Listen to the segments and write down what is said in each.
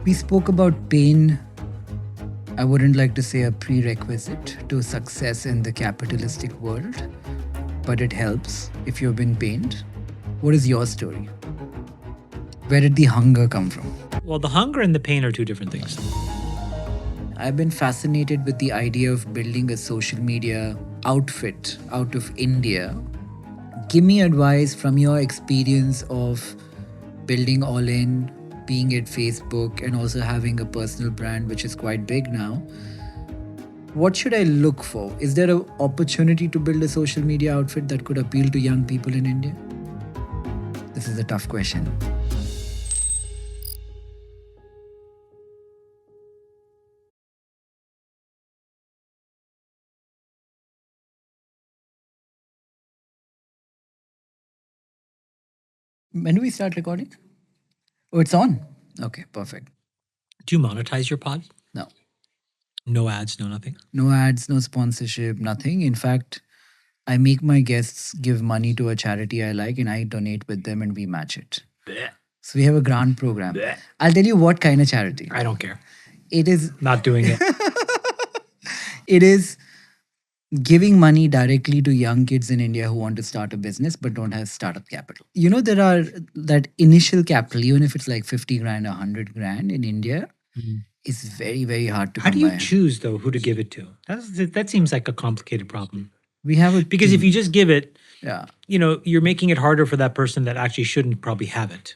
We spoke about pain. I wouldn't like to say a prerequisite to success in the capitalistic world, but it helps if you've been pained. What is your story? Where did the hunger come from? Well, the hunger and the pain are two different things. I've been fascinated with the idea of building a social media outfit out of India. Give me advice from your experience of building all in, being at Facebook, and also having a personal brand which is quite big now. What should I look for? Is there an opportunity to build a social media outfit that could appeal to young people in India? This is a tough question. When do we start recording? Oh, it's on. Okay, perfect. Do you monetize your pod? No. No ads, no nothing? No ads, no sponsorship, nothing. In fact, I make my guests give money to a charity I like and I donate with them and we match it. Blech. So we have a grant program. Blech. I'll tell you what kind of charity. I don't care. It is Not doing it. it is giving money directly to young kids in India who want to start a business but don't have startup capital. You know, there are that initial capital, even if it's like 50 grand or 100 grand in India, is very, very hard to How come do you by. choose, though, who to give it to? That seems like a complicated problem. We have a Because if team. you just give it, Yeah. you're making it harder for that person that actually shouldn't probably have it.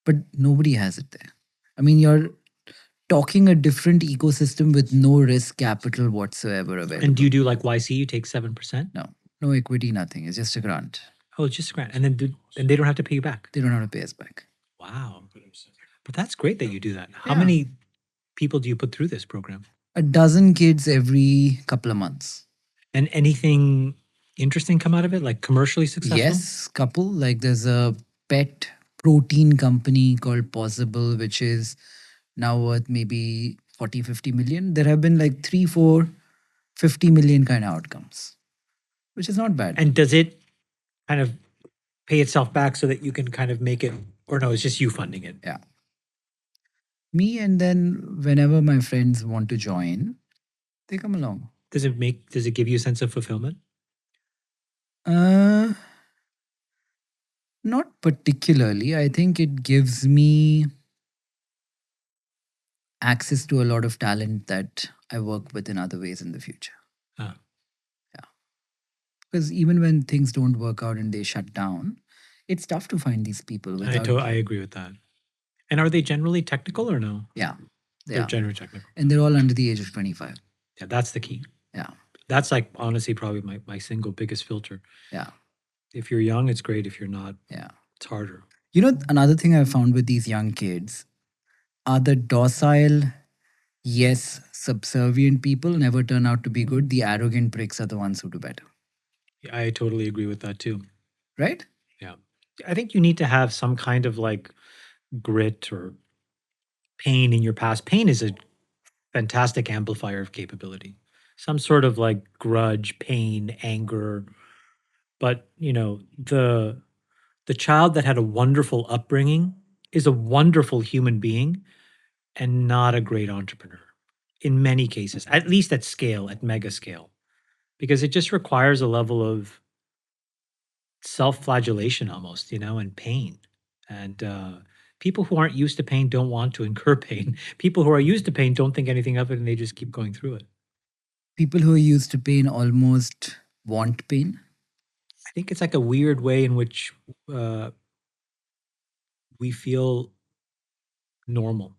But nobody has it there. I mean, you're talking a different ecosystem with no risk capital whatsoever available. And do you do like YC? You take 7%? No equity, nothing. It's just a grant. Oh, it's just a grant. And then and they don't have to pay you back. They don't have to pay us back. Wow. But that's great that you do that. How Yeah. many people do you put through this program? A dozen kids every couple of months. And anything interesting come out of it, like commercially successful? Yes, couple. Like there's a pet protein company called Possible, which is now worth maybe 40, 50 million. There have been like 3, 4, 50 million kind of outcomes, which is not bad. And does it kind of pay itself back so that you can kind of make it, or no, it's just you funding it? Yeah. Me, and then whenever my friends want to join, they come along. Does it give you a sense of fulfillment? Not particularly. I think it gives me access to a lot of talent that I work with in other ways in the future. Ah. Yeah. Because even when things don't work out and they shut down, it's tough to find these people. I agree with that. And are they generally technical or no? Yeah. They're generally technical. And they're all under the age of 25. Yeah, that's the key. Yeah. That's like honestly probably my single biggest filter. Yeah. If you're young, it's great. If you're not, Yeah. it's harder. You know, another thing I found with these young kids are the docile, yes, subservient people never turn out to be good. The arrogant pricks are the ones who do better. Yeah, I totally agree with that too. Right? Yeah. I think you need to have some kind of like grit or pain in your past. Pain is a fantastic amplifier of capability. Some sort of like grudge, pain, anger. But, the child that had a wonderful upbringing is a wonderful human being and not a great entrepreneur in many cases, at least at scale, at mega scale, because it just requires a level of self-flagellation almost, and pain. And people who aren't used to pain don't want to incur pain. People who are used to pain don't think anything of it and they just keep going through it. People who are used to pain almost want pain. I think it's like a weird way in which we feel normal.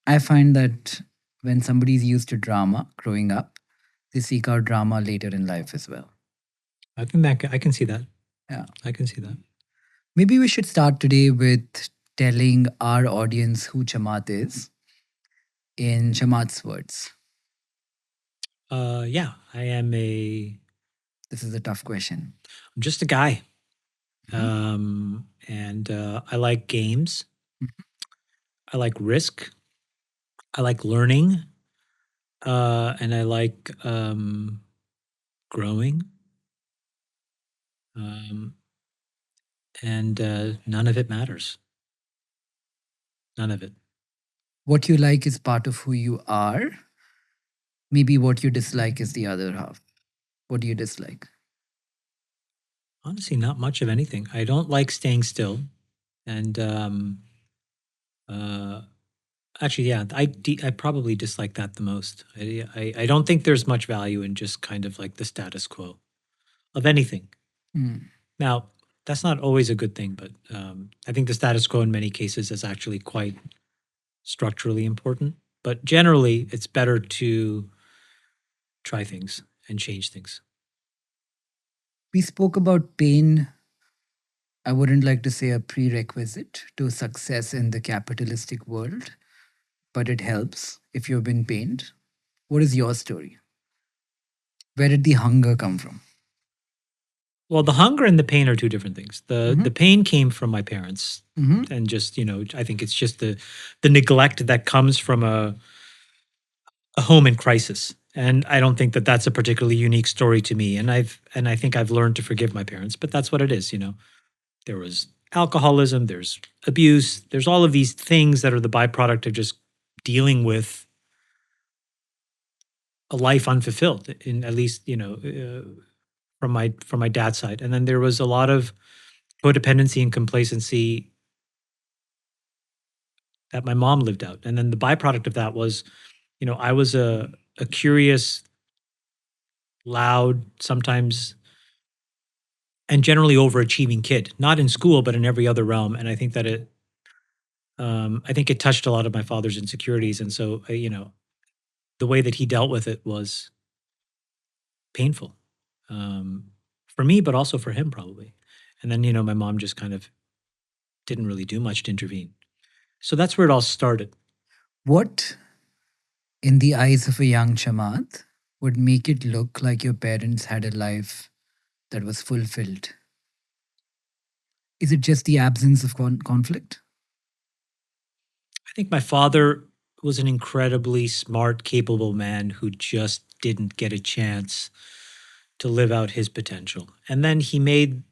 I find that when somebody's used to drama growing up, they seek out drama later in life as well. I think that I can see that. Yeah. I can see that. Maybe we should start today with telling our audience who Chamath is in Chamath's words. Yeah, I am This is a tough question. I'm just a guy. Mhm. And I like games. I like risk. I like learning. And I like growing. And none of it matters. None of it. What you like is part of who you are. Maybe what you dislike is the other half. What do you dislike? Honestly, not much of anything. I don't like staying still. And uh, actually, yeah, I probably dislike that the most. I don't think there's much value in just kind of like the status quo of anything. Hmm. Now, that's not always a good thing, but I think the status quo in many cases is actually quite structurally important. But generally, it's better to try things and change things. We spoke about pain. I wouldn't like to say a prerequisite to success in the capitalistic world, but it helps if you've been pained. What is your story? Where did the hunger come from? Well, the hunger and the pain are two different things. Mm-hmm. The pain came from my parents, Mm-hmm. and just I think it's just the neglect that comes from a home in crisis. And I don't think that that's a particularly unique story to me. And I think I've learned to forgive my parents, but that's what it is. There was alcoholism, there's abuse, there's all of these things that are the byproduct of just dealing with a life unfulfilled, in at least from my dad's side. And then there was a lot of codependency and complacency that my mom lived out. And then the byproduct of that was, I was a curious, loud, sometimes and generally overachieving kid, not in school, but in every other realm. And I think that I think it touched a lot of my father's insecurities. And so, the way that he dealt with it was painful, um, for me, but also for him probably. And then, my mom just kind of didn't really do much to intervene. So that's where it all started. What, in the eyes of a young Chamath, would make it look like your parents had a life that was fulfilled? Is it just the absence of conflict? I think my father was an incredibly smart, capable man who just didn't get a chance to live out his potential. And then he made,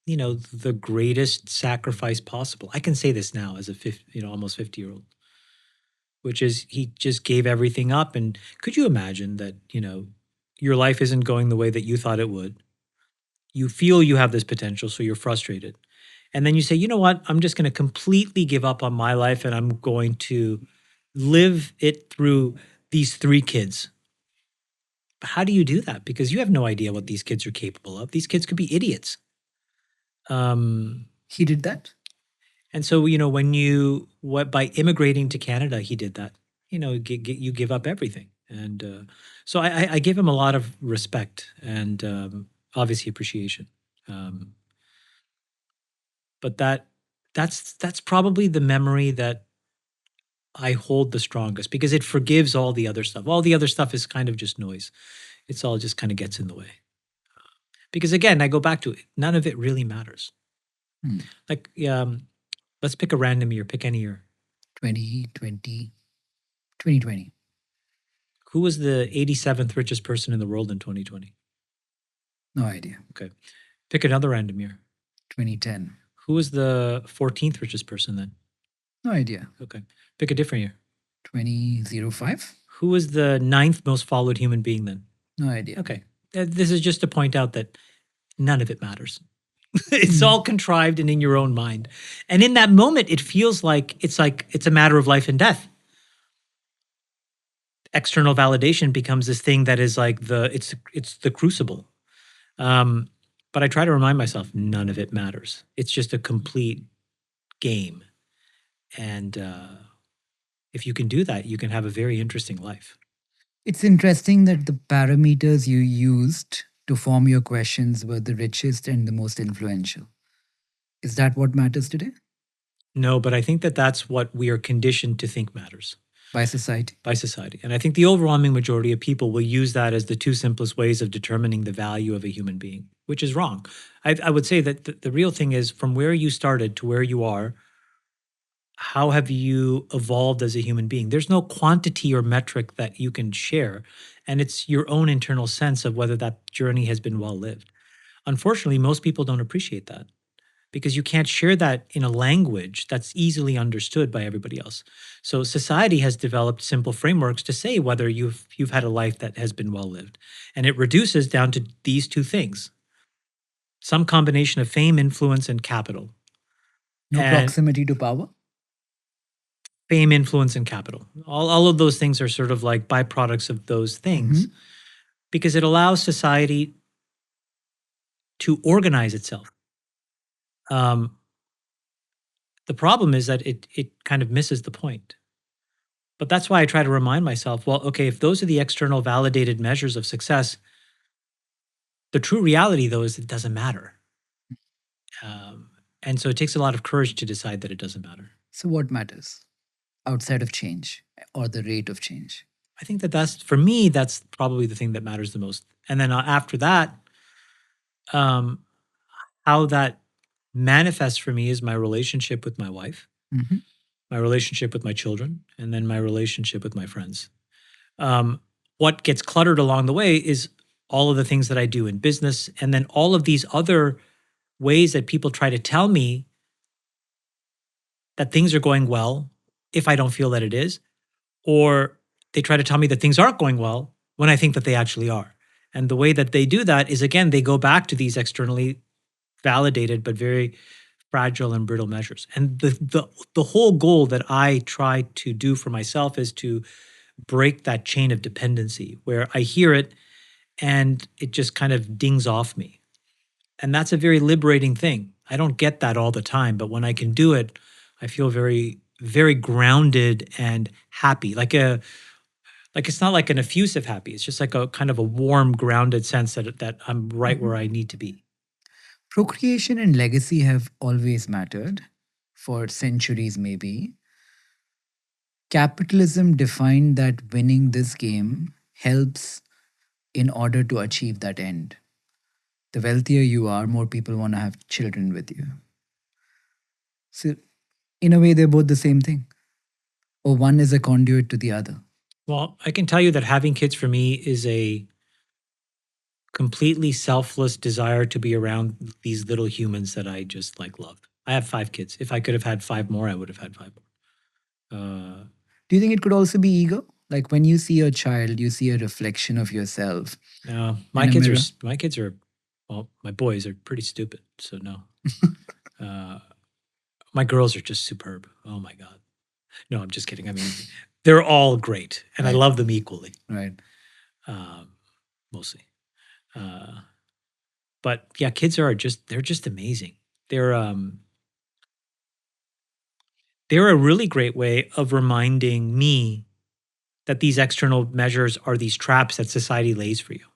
the greatest sacrifice possible. I can say this now as a almost 50-year-old, which is he just gave everything up. And could you imagine that, your life isn't going the way that you thought it would? You feel you have this potential, so you're frustrated. And then you say, you know what? I'm just going to completely give up on my life and I'm going to live it through these three kids. How do you do that? Because you have no idea what these kids are capable of. These kids could be idiots. Um, He did that? and so, when by immigrating to Canada, he did that. You give up everything. And so I give him a lot of respect and obviously appreciation. Um, but that's probably the memory that I hold the strongest because it forgives all the other stuff. All the other stuff is kind of just noise. It's all just kind of gets in the way. Because again, I go back to it. None of it really matters. Hmm. Like, let's pick a random year. Pick any year. 2020, 2020. Who was the 87th richest person in the world in 2020? No idea. Okay. Pick another random year. 2010. Who was the 14th richest person then? No idea. Okay. Pick a different year. 2005. Who was the ninth most followed human being then? No idea. Okay. This is just to point out that none of it matters. It's Hmm. all contrived and in your own mind. And in that moment, it feels like it's a matter of life and death. External validation becomes this thing that is like it's the crucible. Um, but I try to remind myself none of it matters. It's just a complete game. And if you can do that, you can have a very interesting life. It's interesting that the parameters you used to form your questions were the richest and the most influential. Is that what matters today No, but I think that that's what we are conditioned to think matters by society? by society. And I think the overwhelming majority of people will use that as the two simplest ways of determining the value of a human being, which is wrong. I would say that the real thing is from where you started to where you are, how have you evolved as a human being? There's no quantity or metric that you can share. And it's your own internal sense of whether that journey has been well lived. Unfortunately, most people don't appreciate that because you can't share that in a language that's easily understood by everybody else. So society has developed simple frameworks to say whether you've had a life that has been well lived. And it reduces down to these two things. Some combination of fame, influence, and capital. No And proximity to power? fame, influence, and capital. All of those things are sort of like byproducts of those things because it allows society to organize itself. Um, the problem is that it kind of misses the point. But that's why I try to remind myself, well, okay, if those are the external validated measures of success, the true reality, though, is it doesn't matter. Um, and so it takes a lot of courage to decide that it doesn't matter. So, what matters outside of change or the rate of change? I think that that's, for me, that's probably the thing that matters the most. And then after that, um, how that manifests for me is my relationship with my wife, Mhm. my relationship with my children, and then my relationship with my friends. What gets cluttered along the way is all of the things that I do in business, and then all of these other ways that people try to tell me that things are going well if I don't feel that it is, or they try to tell me that things aren't going well when I think that they actually are. And the way that they do that is, again, they go back to these externally validated but very fragile and brittle measures. And the whole goal that I try to do for myself is to break that chain of dependency where I hear it and it just kind of dings off me. And that's a very liberating thing. I don't get that all the time, but when I can do it, I feel very, very grounded and happy. Like it's not like an effusive happy. It's just like a kind of a warm, grounded sense that I'm right Mhm. where I need to be. Procreation and legacy have always mattered for centuries, maybe. Capitalism defined that winning this game helps in order to achieve that end. The wealthier you are, more people want to have children with you. So, in a way, they're both the same thing, or one is a conduit to the other. Well, I can tell you that having kids for me is a completely selfless desire to be around these little humans that I just like love. I have 5 kids. If I could have had 5 more, I would have had 5 more. Do you think it could also be ego? Like when you see a child, you see a reflection of yourself No, in a mirror. my kids are, well, my boys are pretty stupid. So no, uh, my girls are just superb. Oh my god. No, I'm just kidding. I mean, they're all great, and I Right, love them equally, right. um, mostly. Uh, but yeah, kids are just they're just amazing. They're um they're a really great way of reminding me that these external measures are these traps that society lays for you.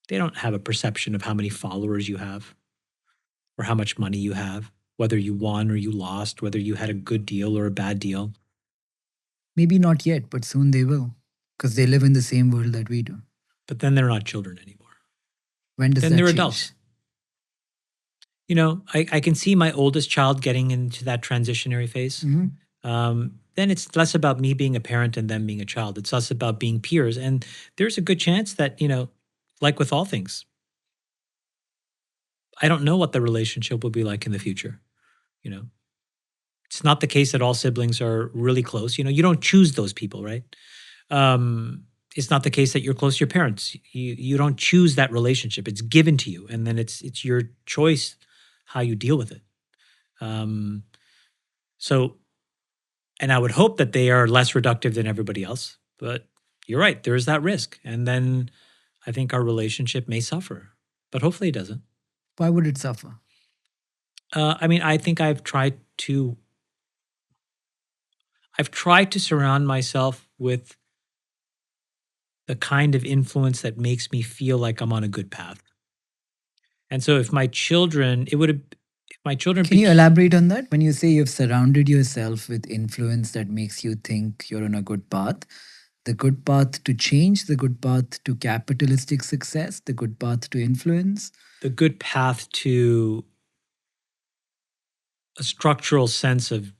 They don't have a perception of how many followers you have or how much money you have, whether you won or you lost, whether you had a good deal or a bad deal. Maybe not yet, but soon they will, because they live in the same world that we do. But then they're not children anymore. When does Then that they're change? adults. You know, I can see my oldest child getting into that transitionary phase. Hmm. Then it's less about me being a parent and them being a child. It's less about being peers. And there's a good chance that, you know, like with all things, I don't know what the relationship will be like in the future. You know, it's not the case that all siblings are really close. You know, you don't choose those people, right? Um, it's not the case that you're close to your parents. You don't choose that relationship. It's given to you, and then it's your choice how you deal with it. Um, so, and I would hope that they are less reductive than everybody else. But you're right, there is that risk, and then I think our relationship may suffer, but hopefully it doesn't. Why would it suffer? I mean, I think I've tried to surround myself with the kind of influence that makes me feel like I'm on a good path. And so if my children, it would have, if my children Can you became, elaborate on that? When you say you've surrounded yourself with influence that makes you think you're on a good path, the good path to change, the good path to capitalistic success, the good path to influence. the good path to a structural sense of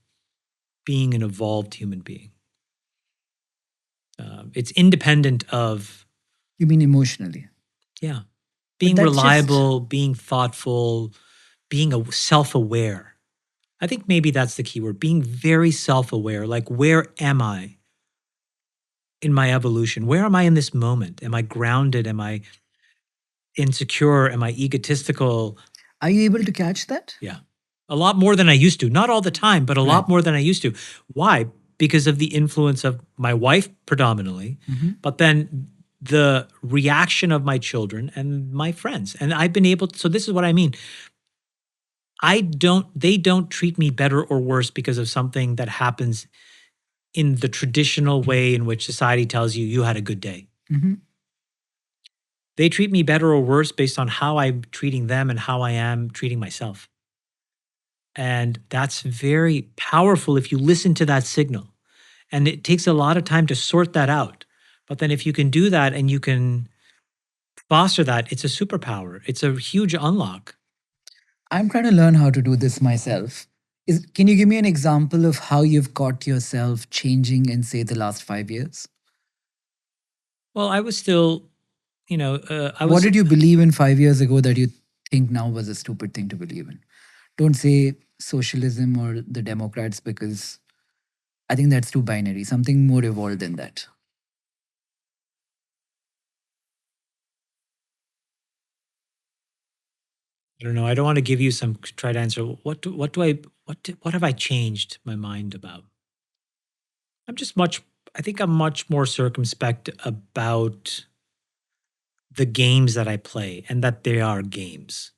being an evolved human being. It's independent of, You mean emotionally? yeah, But being that's just reliable, being thoughtful, being self-aware. I think maybe that's the key word, being very self-aware. Like, where am I in my evolution? Where am I in this moment? Am I grounded? Am I insecure? Am I egotistical? Are you able to catch that? Yeah. A lot more than I used to. Not all the time, but a Right. lot more than I used to. Why? Because of the influence of my wife predominantly, but then the reaction of my children and my friends. And I've been able to, so this is what I mean. They don't treat me better or worse because of something that happens in the traditional way in which society tells you you had a good day. Mm-hmm. They treat me better or worse based on how I'm treating them and how I am treating myself. And that's very powerful if you listen to that signal. And it takes a lot of time to sort that out. But then if you can do that and you can foster that, it's a superpower. It's a huge unlock. I'm trying to learn how to do this myself. Can you give me an example of how you've caught yourself changing in, say, the last 5 years? Well, I was still, I What was, did you believe in 5 years ago that you think now was a stupid thing to believe in? Don't say socialism or the Democrats, because I think that's too binary. Something more evolved than that. I don't know. I don't want to give you some try to answer. What have I changed my mind about? I'm just much, I think I'm much more circumspect about the games that I play and that they are games.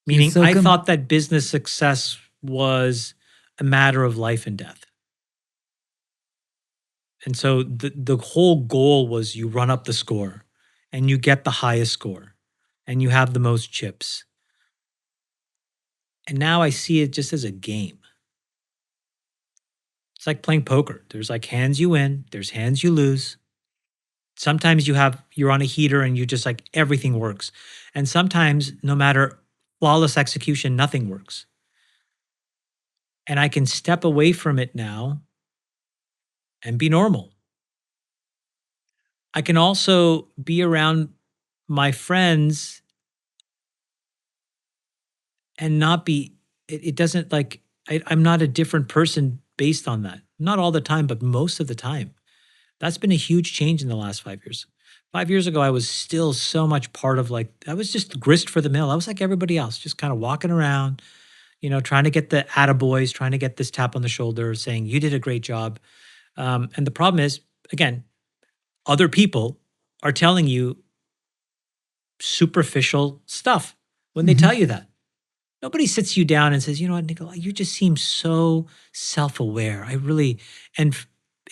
You Meaning, I circum thought that business success was a matter of life and death. And so the whole goal was you run up the score and you get the highest score and you have the most chips. And now I see it just as a game. It's like playing poker. There's like hands you win, there's hands you lose. Sometimes you're on a heater and you just like everything works. And sometimes no matter flawless execution, nothing works. And I can step away from it now and be normal. I can also be around my friends and not be it doesn't like I'm not a different person based on that. Not all the time, but most of the time. That's been a huge change in the last 5 years. 5 years ago, I was still so much part of like I was just grist for the mill. I was like everybody else, just kind of walking around, trying to get the attaboys, trying to get this tap on the shoulder, saying you did a great job. And the problem is, again, other people are telling you superficial stuff when they tell you that. Nobody sits you down and says, you know what, Nikolai, you just seem so self aware.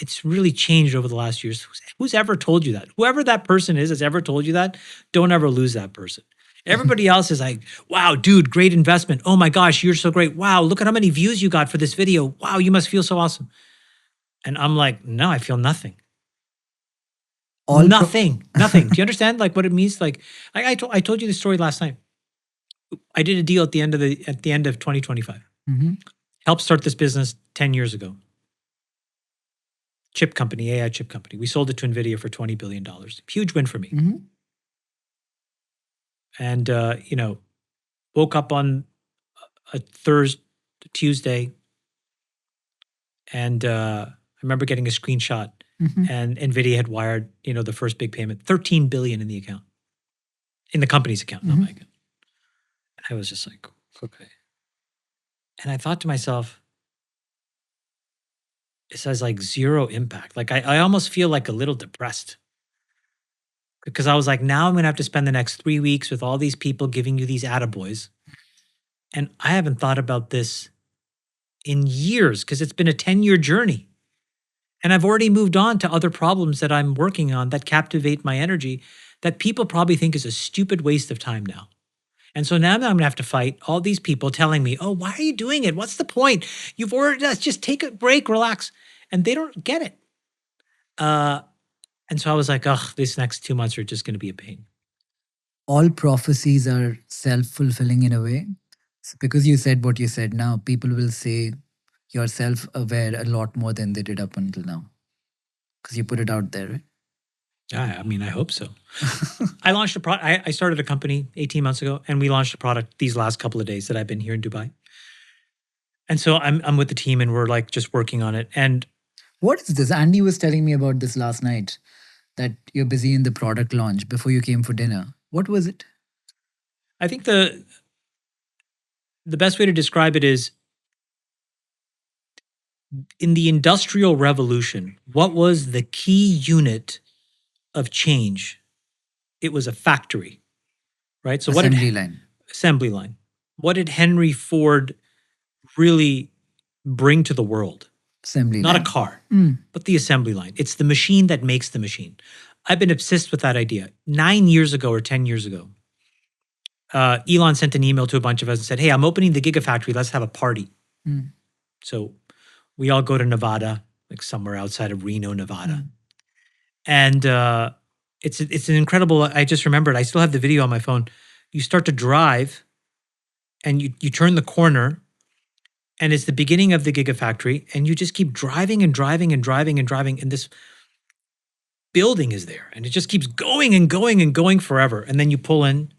It's really changed over the last years. Who's ever told you that? Whoever that person is that's ever told you that, don't ever lose that person. Everybody else is like, wow, dude, great investment. Oh my gosh, you're so great. Wow, look at how many views you got for this video. Wow, you must feel so awesome. And I'm like, no, I feel nothing. all pro- Nothing. Do you understand like what it means? Like I told you the story last night. I did a deal at the end of 2025. Mhm. Helped start this business 10 years ago. Chip company, AI chip company. We sold it to Nvidia for $20 billion. Huge win for me. Mhm. And woke up on a Tuesday, and I remember getting a screenshot, Mhm. and Nvidia had wired, the first big payment, 13 billion in the account, in the company's account, not my account. And I was just like, okay. And I thought to myself, this has like zero impact. Like I almost feel like a little depressed because I was like, now I'm gonna have to spend the next 3 weeks with all these people giving you these attaboys. And I haven't thought about this in years because it's been a 10-year journey. And I've already moved on to other problems that I'm working on that captivate my energy that people probably think is a stupid waste of time now. And so now I'm going to have to fight all these people telling me, oh, why are you doing it? What's the point? You've already just take a break, relax. And they don't get it. And so I was like, ugh, these next 2 months are just going to be a pain. All prophecies are self-fulfilling in a way. So because you said what you said now, people will say you're self-aware a lot more than they did up until now. Because you put it out there, right? I mean, I hope so. I launched a product. I started a company 18 months ago, and we launched a product these last couple of days that I've been here in Dubai. And so I'm with the team, and we're like just working on it. And What is this? Andy was telling me about this last night, that you're busy in the product launch before you came for dinner. What was it? I think the best way to describe it is, in the Industrial Revolution, what was the key unit of change? It was a factory, right? So Assembly line. assembly line. What did Henry Ford really bring to the world? Assembly Not a line. car, but the assembly line. It's the machine that makes the machine. I've been obsessed with that idea. 9 years ago or 10 years ago, Elon sent an email to a bunch of us and said, "Hey, I'm opening the Gigafactory. Let's have a party." So we all go to Nevada, like somewhere outside of Reno, Nevada. And it's an incredible, I just remembered, I still have the video on my phone. You start to drive and you turn the corner, and it's the beginning of the Gigafactory, and you just keep driving and driving and driving and driving, and this building is there, and it just keeps going and going and going forever. And then you pull in,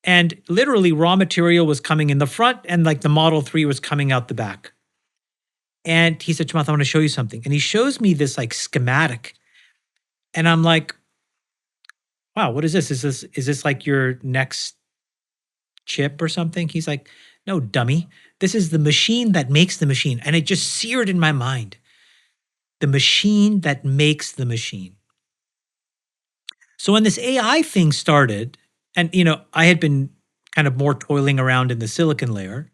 and literally raw material was coming in the front, and like the Model 3 was coming out the back. And he said, "Chamath, I want to show you something." And he shows me this like schematic. And I'm like, "Wow, what is this? Is this like your next chip or something?" He's like, "No, dummy. This is the machine that makes the machine." And it just seared in my mind. The machine that makes the machine. So when this AI thing started, and I had been kind of more toiling around in the silicon layer.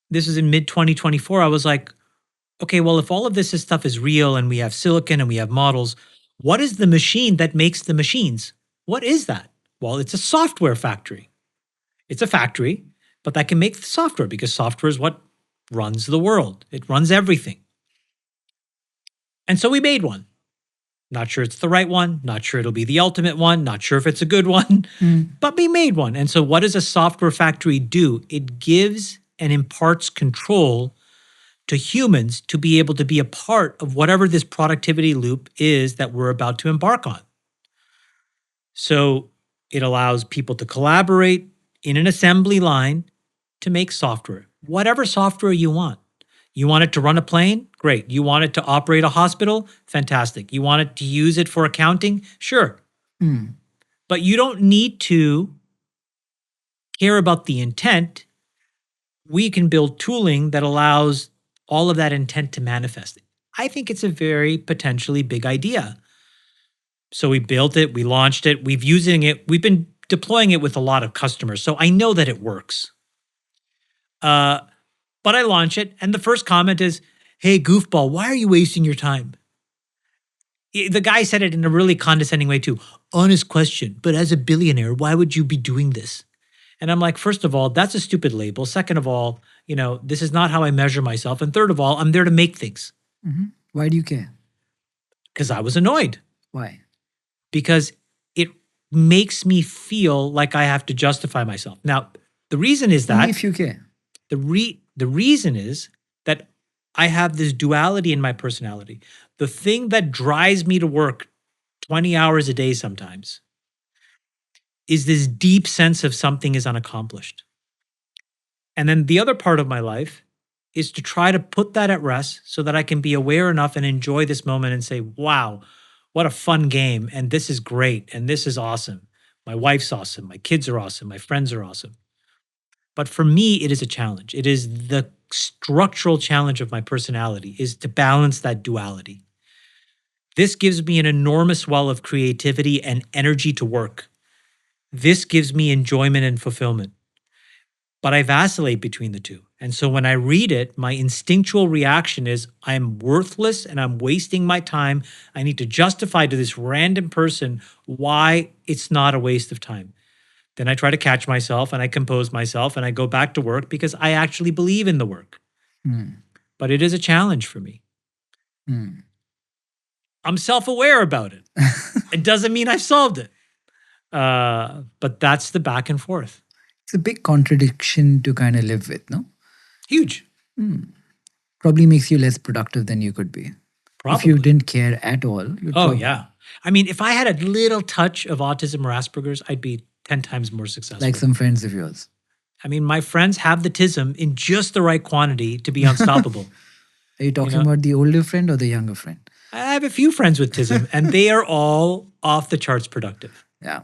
This is in mid 2024. I was like, okay, well, if all of this stuff is real and we have silicon and we have models, what is the machine that makes the machines? What is that? Well, it's a software factory. It's a factory, but that can make the software, because software is what runs the world. It runs everything. And so we made one. Not sure it's the right one. Not sure it'll be the ultimate one. Not sure if it's a good one, but we made one. And so what does a software factory do? It gives and imparts control to humans to be able to be a part of whatever this productivity loop is that we're about to embark on. So it allows people to collaborate in an assembly line to make software, whatever software you want. You want it to run a plane? Great. You want it to operate a hospital? Fantastic. You want it to use it for accounting? Sure. But you don't need to care about the intent. We can build tooling that allows all of that intent to manifest. I think it's a very potentially big idea. So we built it, we launched it, we've been deploying it with a lot of customers. So I know that it works. But I launch it, and the first comment is, "Hey, goofball, why are you wasting your time?" The guy said it in a really condescending way too. "Honest question, but as a billionaire, why would you be doing this?" And I'm like, first of all, that's a stupid label. Second of all, this is not how I measure myself. And third of all, I'm there to make things. Why do you care? Because I was annoyed. Why? Because it makes me feel like I have to justify myself. Now, the reason is that Only if you care. The reason is that I have this duality in my personality. The thing that drives me to work 20 hours a day sometimes is this deep sense of something is unaccomplished. And then the other part of my life is to try to put that at rest so that I can be aware enough and enjoy this moment and say, wow, what a fun game. And this is great. And this is awesome. My wife's awesome. My kids are awesome. My friends are awesome. But for me, it is a challenge. It is the structural challenge of my personality, is to balance that duality. This gives me an enormous well of creativity and energy to work. This gives me enjoyment and fulfillment. But I vacillate between the two. And so when I read it, my instinctual reaction is, I'm worthless and I'm wasting my time. I need to justify to this random person why it's not a waste of time. Then I try to catch myself and I compose myself and I go back to work because I actually believe in the work. But it is a challenge for me. I'm self-aware about it. It doesn't mean I've solved it. But that's the back and forth. It's a big contradiction to kind of live with, no? Huge. Probably makes you less productive than you could be. Probably. If you didn't care at all. Oh, yeah. I mean, if I had a little touch of autism or Asperger's, I'd be 10 times more successful. Like some friends of yours. I mean, my friends have the tism in just the right quantity to be unstoppable. Are you talking know? about the older friend or the younger friend? I have a few friends with tism, and they are all off the charts productive. Yeah.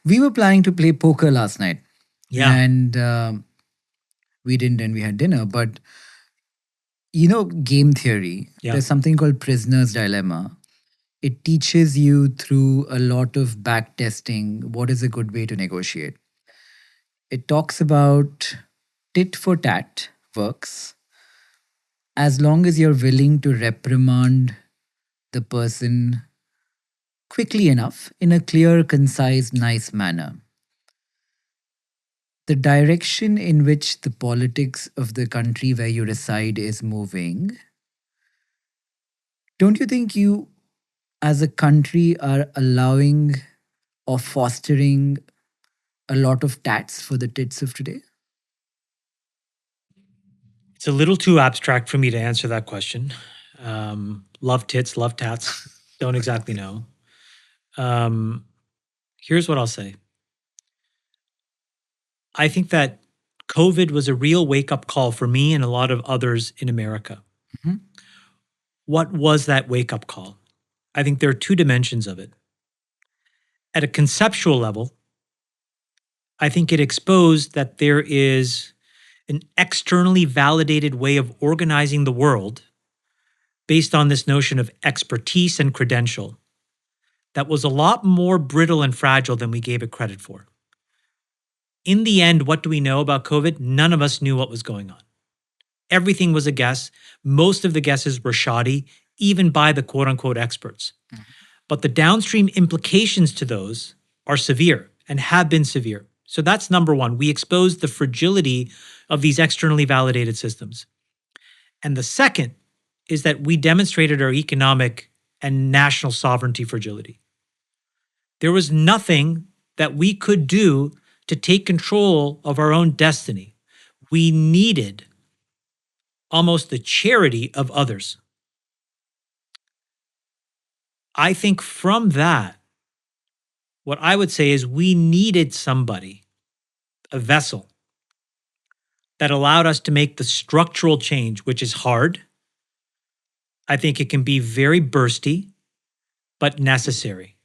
We were planning to play poker last night. Yeah. And we didn't, and we had dinner. But, game theory, Yeah. there's something called prisoner's dilemma. It teaches you through a lot of back testing what is a good way to negotiate. It talks about tit for tat works as long as you're willing to reprimand the person quickly enough in a clear, concise, nice manner. The direction in which the politics of the country where you reside is moving, don't you think you, as a country, are allowing or fostering a lot of tats for the tits of today? It's a little too abstract for me to answer that question. Love tits, love tats. Don't exactly know. Here's what I'll say. I think that COVID was a real wake-up call for me and a lot of others in America. Mhm. What was that wake-up call? I think there are two dimensions of it. At a conceptual level, I think it exposed that there is an externally validated way of organizing the world based on this notion of expertise and credential that was a lot more brittle and fragile than we gave it credit for. In the end, what do we know about COVID? None of us knew what was going on. Everything was a guess. Most of the guesses were shoddy, even by the quote unquote experts. But the downstream implications to those are severe and have been severe. So that's number one. We exposed the fragility of these externally validated systems. And the second is that we demonstrated our economic and national sovereignty fragility. There was nothing that we could do to take control of our own destiny. We needed almost the charity of others. I think from that, what I would say is we needed somebody, a vessel, that allowed us to make the structural change, which is hard. I think it can be very bursty, but necessary.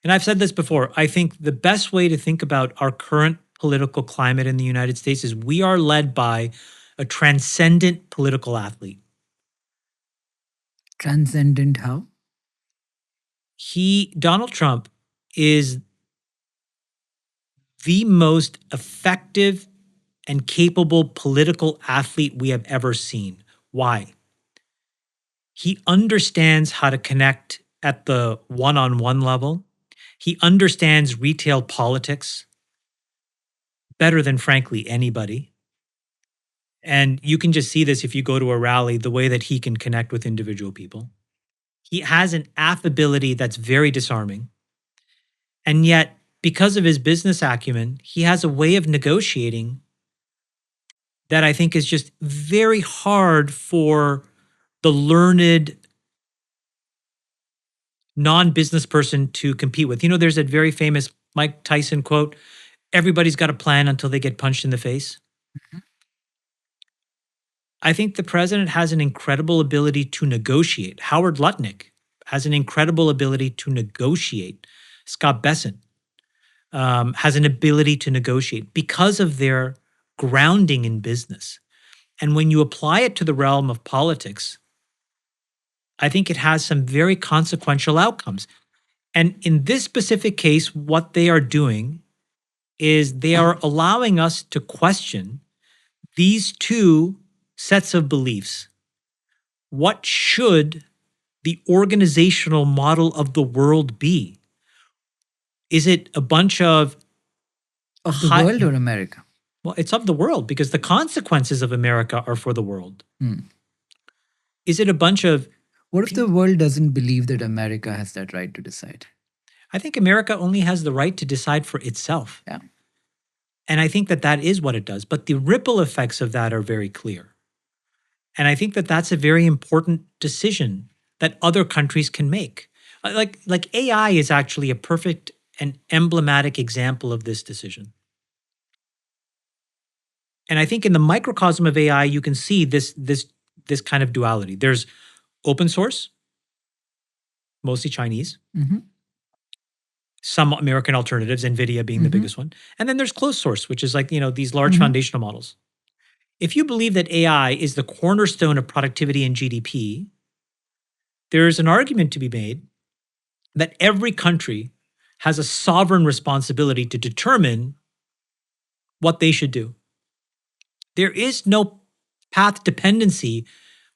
And I've said this before. I think the best way to think about our current political climate in the United States is we are led by a transcendent political athlete. Transcendent how? Donald Trump, is the most effective and capable political athlete we have ever seen. Why? He understands how to connect at the one-on-one level. He understands retail politics better than, frankly, anybody. And you can just see this if you go to a rally, the way that he can connect with individual people. He has an affability that's very disarming. And yet, because of his business acumen, he has a way of negotiating that I think is just very hard for the learned non-business person to compete with. There's that very famous Mike Tyson quote, everybody's got a plan until they get punched in the face. Mhm. I think the president has an incredible ability to negotiate. Howard Lutnick has an incredible ability to negotiate. Scott Bessent has an ability to negotiate because of their grounding in business. And when you apply it to the realm of politics, I think it has some very consequential outcomes. And in this specific case, what they are doing is they are allowing us to question these two sets of beliefs. What should the organizational model of the world be? Is it a bunch of the world or America? Well, it's of the world because the consequences of America are for the world. Is it a bunch of What if the world doesn't believe that America has that right to decide? I think America only has the right to decide for itself. Yeah. And I think that that is what it does. But the ripple effects of that are very clear. And I think that that's a very important decision that other countries can make. Like AI is actually a perfect and emblematic example of this decision. And I think in the microcosm of AI, you can see this kind of duality. There's open source, mostly Chinese, Mm-hmm. some American alternatives, Nvidia being the Mm-hmm. biggest one. And then there's closed source, which is like, these large Mm-hmm. foundational models. If you believe that AI is the cornerstone of productivity and GDP, there's an argument to be made that every country has a sovereign responsibility to determine what they should do. There is no path dependency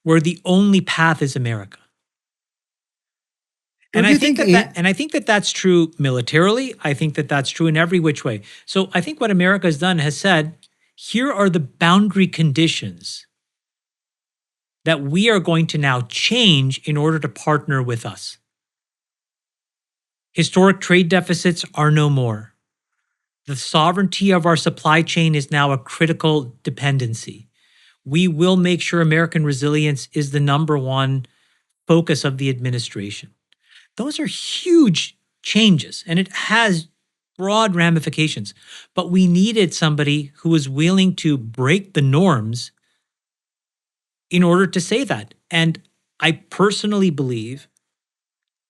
where the only path is America. And Don't I you think think that that's true militarily. I think that that's true in every which way. So I think what America has done has said, here are the boundary conditions that we are going to now change in order to partner with us. Historic trade deficits are no more. The sovereignty of our supply chain is now a critical dependency. We will make sure American resilience is the number one focus of the administration. Those are huge changes and it has broad ramifications. But we needed somebody who was willing to break the norms in order to say that. And I personally believe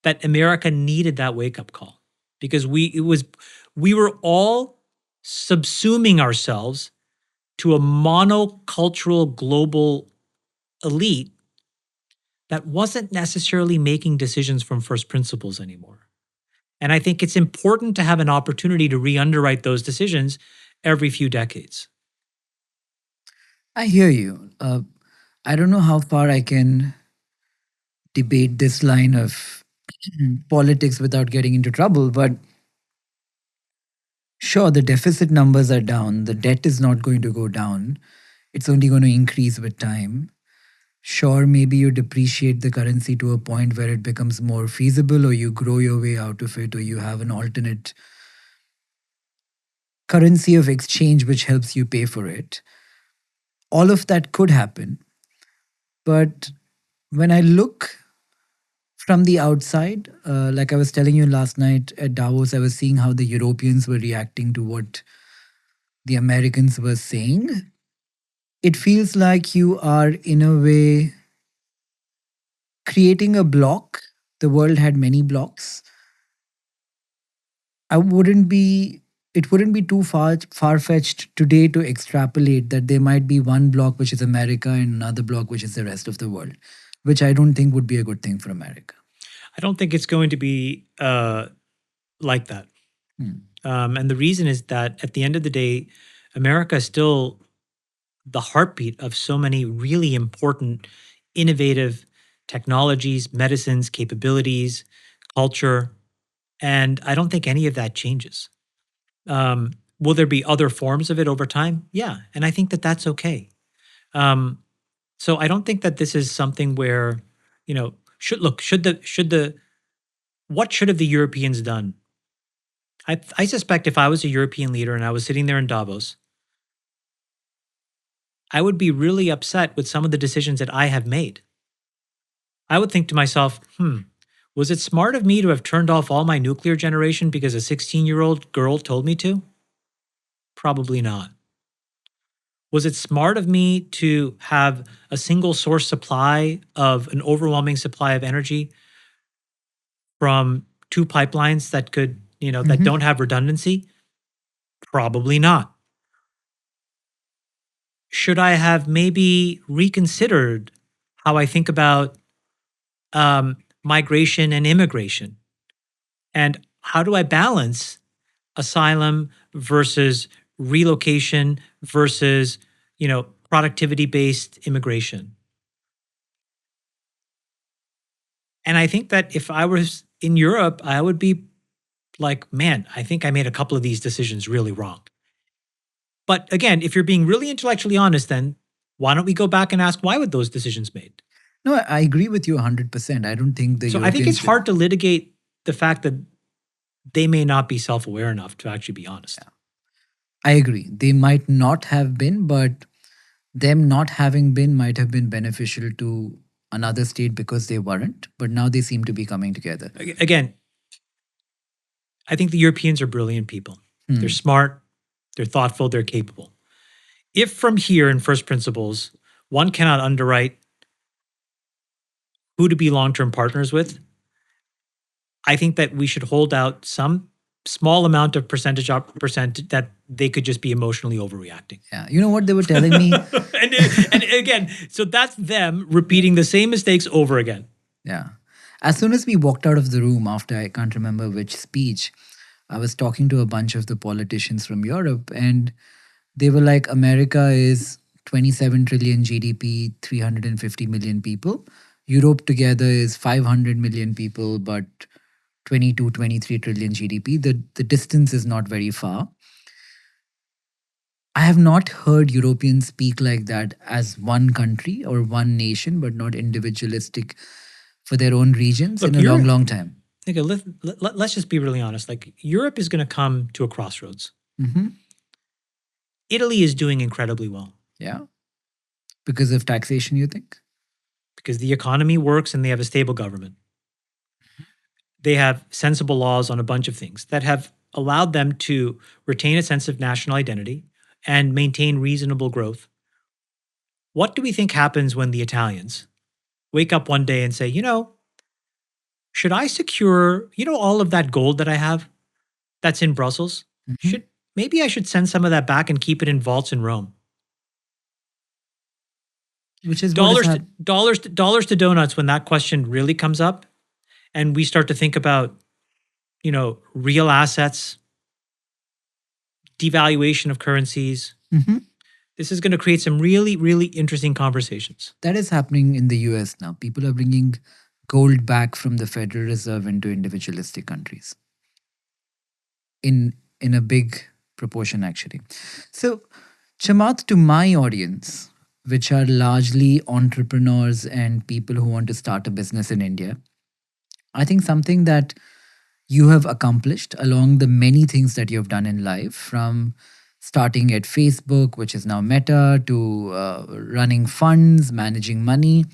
that America needed that wake up call because we were all subsuming ourselves to a monocultural global elite that wasn't necessarily making decisions from first principles anymore. And I think it's important to have an opportunity to re-underwrite those decisions every few decades. I hear you. I don't know how far I can debate this line of politics without getting into trouble, but sure, the deficit numbers are down. The debt is not going to go down. It's only going to increase with time. Sure, maybe you depreciate the currency to a point where it becomes more feasible, or you grow your way out of it, or you have an alternate currency of exchange which helps you pay for it. All of that could happen. But when I look from the outside, like I was telling you last night at Davos, I was seeing how the Europeans were reacting to what the Americans were saying. It feels like you are, in a way, creating a block. The world had many blocks. I wouldn't be it wouldn't be too far fetched today to extrapolate that there might be one block which is America and another block which is the rest of the world, which I don't think would be a good thing for America. I don't think it's going to be like that. Hmm. And the reason is that at the end of the day, America is still the heartbeat of so many really important, innovative technologies, medicines, capabilities, culture. And I don't think any of that changes. Will there be other forms of it over time? Yeah. And I think that that's okay. Um, so I don't think that this is something where, what should have the Europeans done? I suspect if I was a European leader and I was sitting there in Davos, I would be really upset with some of the decisions that I have made. I would think to myself, was it smart of me to have turned off all my nuclear generation because a 16-year-old girl told me to? Probably not. Was it smart of me to have a single source supply of an overwhelming supply of energy from two pipelines that that Mhm. don't have redundancy? Probably not. Should I have maybe reconsidered how I think about migration and immigration? And how do I balance asylum versus relocation versus, productivity based immigration? And I think that if I was in Europe, I would be like, man, I think I made a couple of these decisions really wrong. But again, if you're being really intellectually honest, then why don't we go back and ask why were those decisions made? No, I agree with you 100%. I don't think the So I think it's Europeans did. hard to litigate the fact that they may not be self aware enough to actually be honest. I agree. They might not have been, but them not having been might have been beneficial to another state because they weren't, but now they seem to be coming together. Again, I think the Europeans are brilliant people. They're Hmm. smart, they're thoughtful, they're capable. If from here in first principles, one cannot underwrite who to be long-term partners with, I think that we should hold out some small amount of percentage that they could just be emotionally overreacting. Yeah. You know what they were telling me? and again, so that's them repeating the same mistakes over again. Yeah. As soon as we walked out of the room after I can't remember which speech, I was talking to a bunch of the politicians from Europe, and they were like, America is 27 trillion GDP, 350 million people. Europe together is 500 million people, but 22, 23 trillion GDP. The distance is not very far. I have not heard Europeans speak like that as one country or one nation, but not individualistic for their own regions Look, in a long, long time. Let's just be really honest. Like, Europe is going to come to a crossroads. Hmm. Italy is doing incredibly well Yeah. Because of taxation, you think? because the economy works and they have a stable government. They have sensible laws on a bunch of things that have allowed them to retain a sense of national identity and maintain reasonable growth. What do we think happens when the Italians wake up one day and say, should I secure, all of that gold that I have that's in Brussels? Hmm. Maybe I should send some of that back and keep it in vaults in Rome. Which is what is Dollars to donuts when that question really comes up and we start to think about, real assets, devaluation of currencies. Hmm. This is going to create some really, really interesting conversations. That is happening in the US now. People are bringing gold back from the Federal Reserve into individualistic countries in a big proportion, actually. So, Chamath, to my audience, which are largely entrepreneurs and people who want to start a business in India, I think something that you have accomplished along the many things that you have done in life, from starting at Facebook, which is now Meta, to running funds, managing money.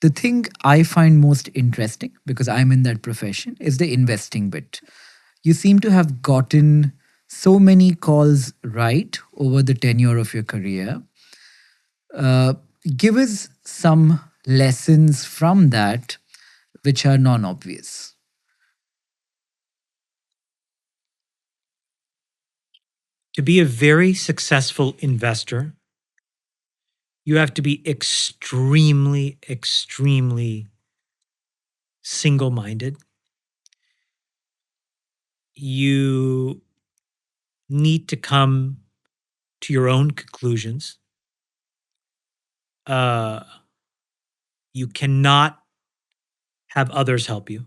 The thing I find most interesting, because I'm in that profession, is the investing bit. You seem to have gotten so many calls right over the tenure of your career. Uh, Give us some lessons from that which are non obvious. To be a very successful investor, you have to be extremely, extremely single minded. You need to come to your own conclusions. Uh, you cannot have others help you.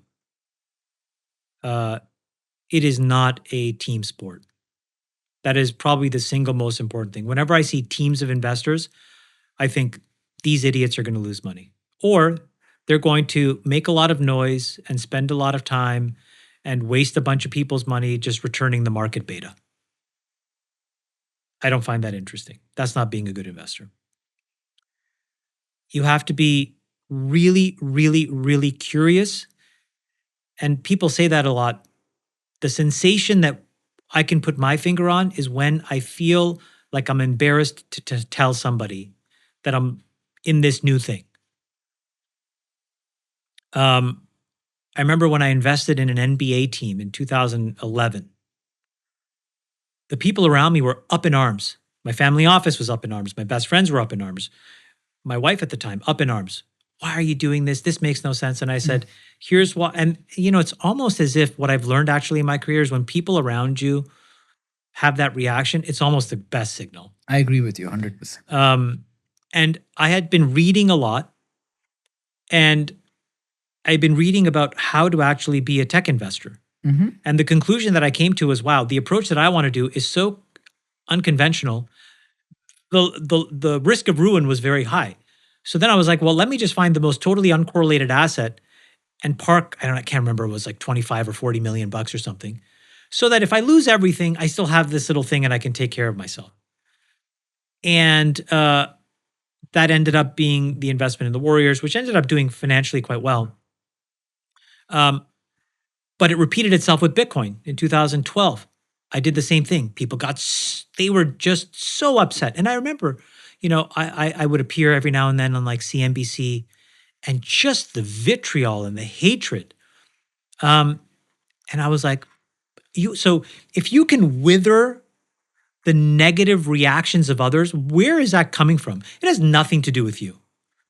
Uh, it is not a team sport. That is probably the single most important thing. Whenever I see teams of investors, I think these idiots are going to lose money, or they're going to make a lot of noise and spend a lot of time and waste a bunch of people's money just returning the market beta. I don't find that interesting. That's not being a good investor. You have to be really, really, really curious. And people say that a lot. The sensation that I can put my finger on is when I feel like I'm embarrassed to tell somebody that I'm in this new thing. I remember when I invested in an NBA team in 2011, the people around me were up in arms. My family office was up in arms. My best friends were up in arms. My wife at the time, up in arms. Why are you doing this? This makes no sense. And I said, here's why. And, it's almost as if what I've learned actually in my career is when people around you have that reaction, it's almost the best signal. I agree with you 100%. And I had been reading a lot, and I'd been reading about how to actually be a tech investor. Hmm. And the conclusion that I came to was, wow, the approach that I want to do is so unconventional. The risk of ruin was very high. So then I was like, well, let me just find the most totally uncorrelated asset and park, I can't remember, it was like 25 or 40 million bucks or something. So that if I lose everything, I still have this little thing and I can take care of myself. And That ended up being the investment in the Warriors, which ended up doing financially quite well. But it repeated itself with Bitcoin in 2012. I did the same thing. People they were just so upset. And I remember, I would appear every now and then on like CNBC, and just the vitriol and the hatred. And I was like, so if you can wither the negative reactions of others, where is that coming from? It has nothing to do with you,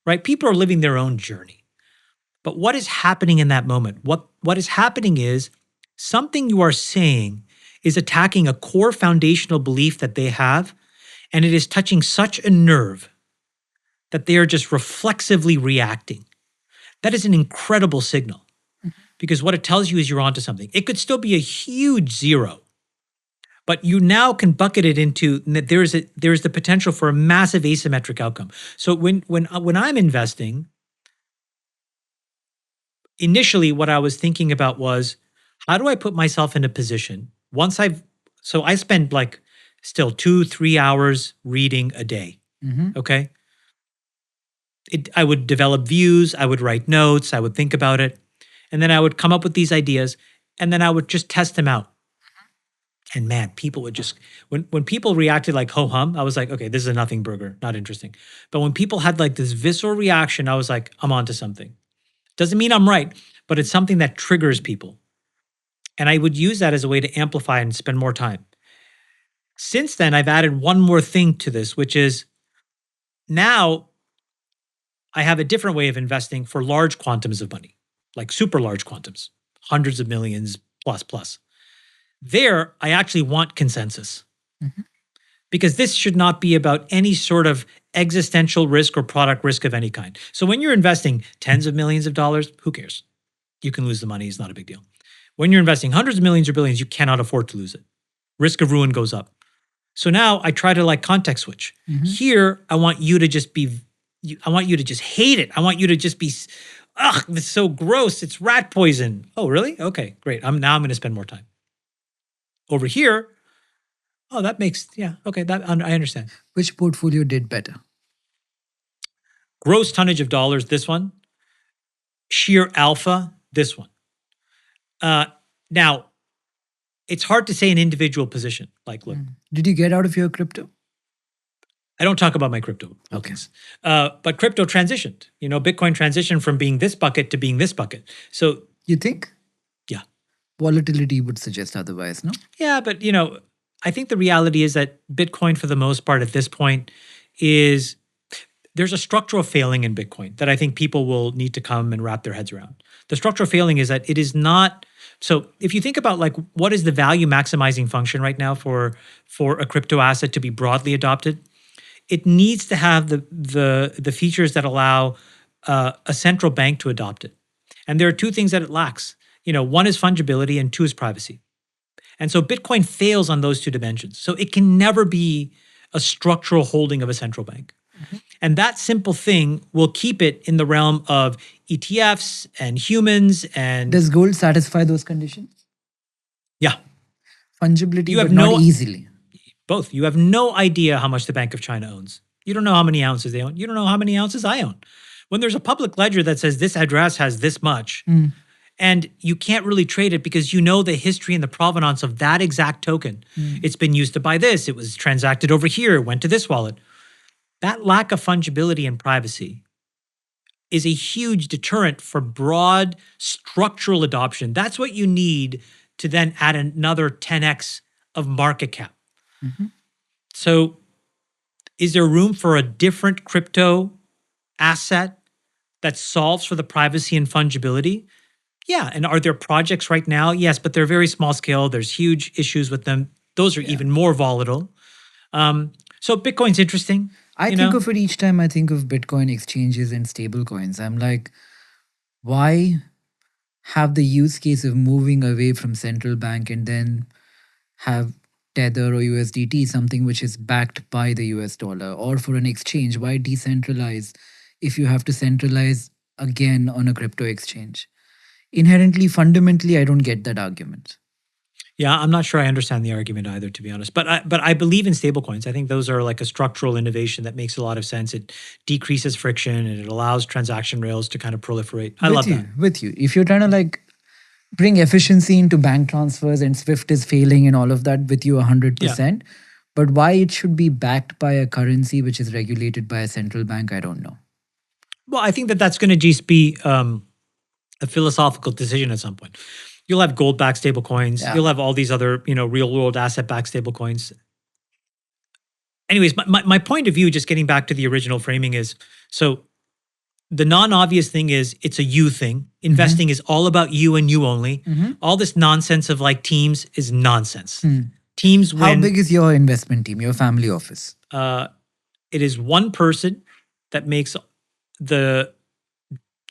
right? People are living their own journey. But what is happening in that moment? What is happening is something you are saying is attacking a core foundational belief that they have, and it is touching such a nerve that they are just reflexively reacting. That is an incredible signal, because what it tells you is you're onto something. It could still be a huge zero, but you now can bucket it into that there is the potential for a massive asymmetric outcome. So when I'm investing, initially what I was thinking about was, how do I put myself in a position so I spend like still 2-3 hours reading a day. Okay. I would develop views, I would write notes, I would think about it, and then I would come up with these ideas, and then I would just test them out. And man, people would just, when people reacted like ho hum, I was like, okay, this is a nothing burger, not interesting. But when people had like this visceral reaction, I was like, I'm onto something. Doesn't mean I'm right, but it's something that triggers people. And I would use that as a way to amplify and spend more time. Since then, I've added one more thing to this, which is now I have a different way of investing for large quantums of money, like super large quantums, hundreds of millions plus. There, I actually want consensus, because this should not be about any sort of existential risk or product risk of any kind. So when you're investing tens of millions of dollars, who cares? You can lose the money, it's not a big deal. When you're investing hundreds of millions or billions, you cannot afford to lose it. Risk of ruin goes up. So now I try to like context switch. Here, I want you to just hate it. I want you to just be, ugh, it's so gross. It's rat poison. Oh, really? Okay, great. I'm going to spend more time. Over here, oh, that makes, yeah, okay, that I understand. Which portfolio did better? Gross tonnage of dollars, this one. Sheer alpha, this one. Now, it's hard to say an individual position. Like, look, Did you get out of your crypto? I don't talk about my crypto. Okay. But crypto transitioned. Bitcoin transitioned from being this bucket to being this bucket. So You think? yeah. Volatility would suggest otherwise, no? Yeah, but I think the reality is that Bitcoin, for the most part, at this point, there's a structural failing in Bitcoin that I think people will need to come and wrap their heads around. The structural failing is that it is not. So if you think about like what is the value maximizing function right now for a crypto asset to be broadly adopted, it needs to have the features that allow a central bank to adopt it. And there are two things that it lacks. One is fungibility and two is privacy. And so Bitcoin fails on those two dimensions. So it can never be a structural holding of a central bank. And that simple thing will keep it in the realm of ETFs and humans. And Does gold satisfy those conditions? yeah, Fungibility, You have but not no- easily. both. You have no idea how much the Bank of China owns. You don't know how many ounces they own. You don't know how many ounces I own. When there's a public ledger that says this address has this much, and you can't really trade it because you know the history and the provenance of that exact token. It's been used to buy this. It was transacted over here. It went to this wallet. That lack of fungibility and privacy is a huge deterrent for broad structural adoption. That's what you need to then add another 10x of market cap. So is there room for a different crypto asset that solves for the privacy and fungibility? Yeah. And are there projects right now? Yes, but they're very small scale. There's huge issues with them. Those are even more volatile. So Bitcoin's interesting. I think of it each time I think of Bitcoin exchanges and stable coins. I'm like, why have the use case of moving away from central bank and then have Tether or USDT, something which is backed by the US dollar, or for an exchange? Why decentralize if you have to centralize again on a crypto exchange? Inherently, fundamentally, I don't get that argument. Yeah, I'm not sure I understand the argument either, to be honest. But I believe in stablecoins. I think those are like a structural innovation that makes a lot of sense. It decreases friction and it allows transaction rails to kind of proliferate. I love that. With you. If you're trying to like bring efficiency into bank transfers and Swift is failing and all of that, with you 100%. But why it should be backed by a currency which is regulated by a central bank, I don't know. Well, I think that that's going to just be a philosophical decision at some point. You'll have gold-backed stablecoins. Yeah. You'll have all these other, real-world asset-backed stablecoins. Anyways, my point of view, just getting back to the original framing, is so the non-obvious thing is it's a you thing. Investing is all about you and you only. All this nonsense of like teams is nonsense. Teams win. How big is your investment team, your family office? It is one person that makes the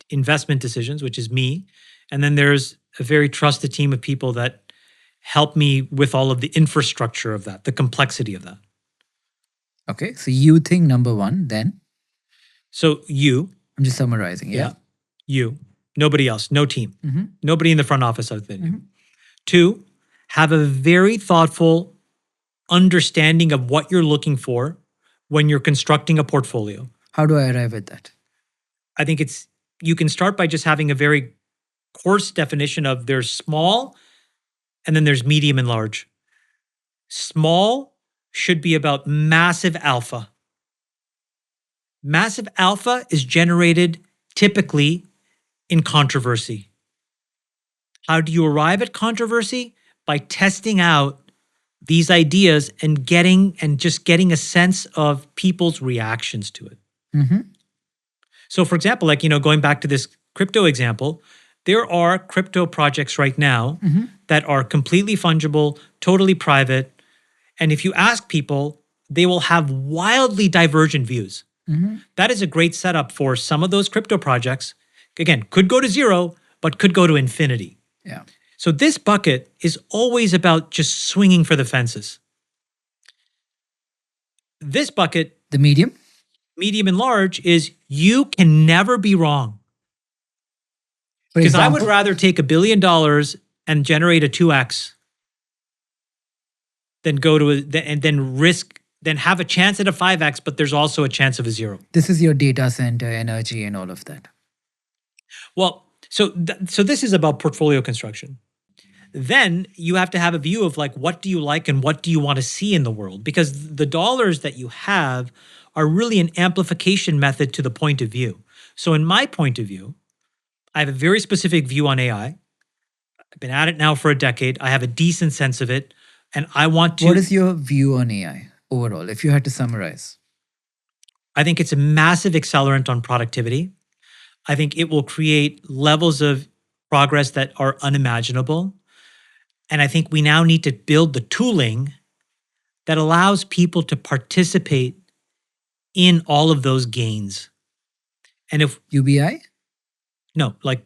investment decisions, which is me. And then there's a very trusted team of people that help me with all of the infrastructure of that, the complexity of that. Okay, so you think number one, then? So you. I'm just summarizing, yeah? You. Nobody else, no team. Nobody in the front office other than you. Two, have a very thoughtful understanding of what you're looking for when you're constructing a portfolio. How do I arrive at that? I think you can start by just having a very coarse definition of there's small and then there's medium and large. Small should be about massive alpha. Massive alpha is generated typically in controversy. How do you arrive at controversy? By testing out these ideas and getting a sense of people's reactions to it. So for example, like, going back to this crypto example, there are crypto projects right now that are completely fungible, totally private. And if you ask people, they will have wildly divergent views. That is a great setup for some of those crypto projects. Again, could go to zero, but could go to infinity. Yeah. So this bucket is always about just swinging for the fences. This bucket, the medium and large, is you can never be wrong. Because I would rather take $1 billion and generate a 2x than go to then have a chance at a 5x, but there's also a chance of a 0. This is your data center, energy, and all of that. Well, so this is about portfolio construction. Then you have to have a view of like, what do you like and what do you want to see in the world? Because the dollars that you have are really an amplification method to the point of view. So in my point of view, I have a very specific view on AI. I've been at it now for a decade. I have a decent sense of it. And I want to... What is your view on AI overall, if you had to summarize? I think it's a massive accelerant on productivity. I think it will create levels of progress that are unimaginable. And I think we now need to build the tooling that allows people to participate in all of those gains. And if... UBI? No, like,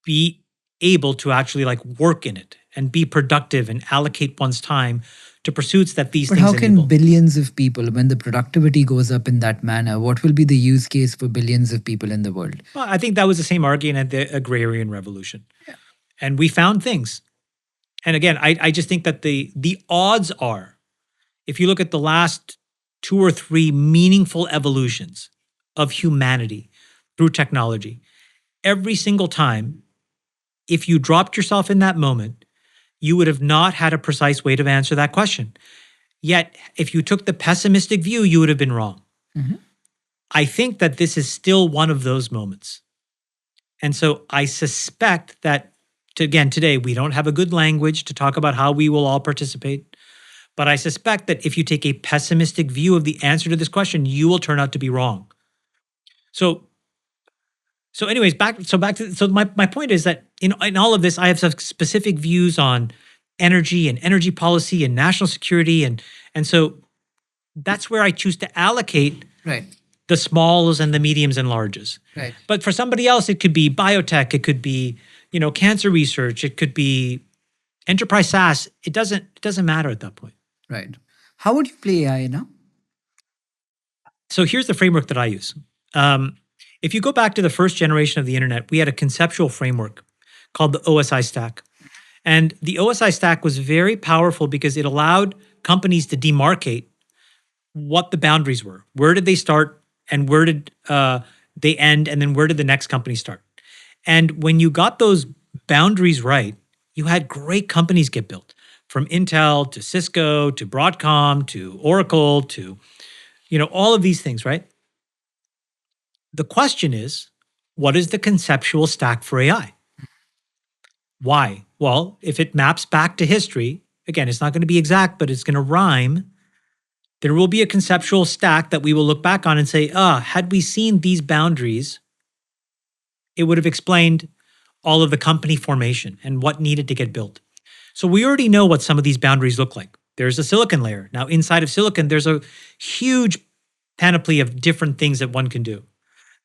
be able to actually like work in it and be productive and allocate one's time to pursuits that these things enable. But how can billions of people, when the productivity goes up in that manner, what will be the use case for billions of people in the world? Well, I think that was the same argument at the agrarian revolution. Yeah. And we found things. And again, I just think that the odds are, if you look at the last 2 or 3 meaningful evolutions of humanity through technology, every single time, if you dropped yourself in that moment, you would have not had a precise way to answer that question. Yet, if you took the pessimistic view, you would have been wrong. I think that this is still one of those moments. And so I suspect that, again, today, we don't have a good language to talk about how we will all participate. But I suspect that if you take a pessimistic view of the answer to this question, you will turn out to be wrong. So anyways, my point is that in all of this, I have some specific views on energy and energy policy and national security. And so that's where I choose to allocate the smalls and the mediums and larges. Right. But for somebody else, it could be biotech, it could be, cancer research, it could be enterprise SaaS. It doesn't matter at that point. Right. How would you play AI now? So here's the framework that I use. If you go back to the first generation of the internet, we had a conceptual framework called the OSI stack. And the OSI stack was very powerful because it allowed companies to demarcate what the boundaries were. Where did they start and where did they end? And then where did the next company start? And when you got those boundaries right, you had great companies get built, from Intel to Cisco to Broadcom to Oracle to, all of these things, right? The question is, what is the conceptual stack for AI? Why? Well, if it maps back to history, again, it's not going to be exact, but it's going to rhyme. There will be a conceptual stack that we will look back on and say, had we seen these boundaries, it would have explained all of the company formation and what needed to get built. So we already know what some of these boundaries look like. There's a silicon layer. Now, inside of silicon, there's a huge panoply of different things that one can do.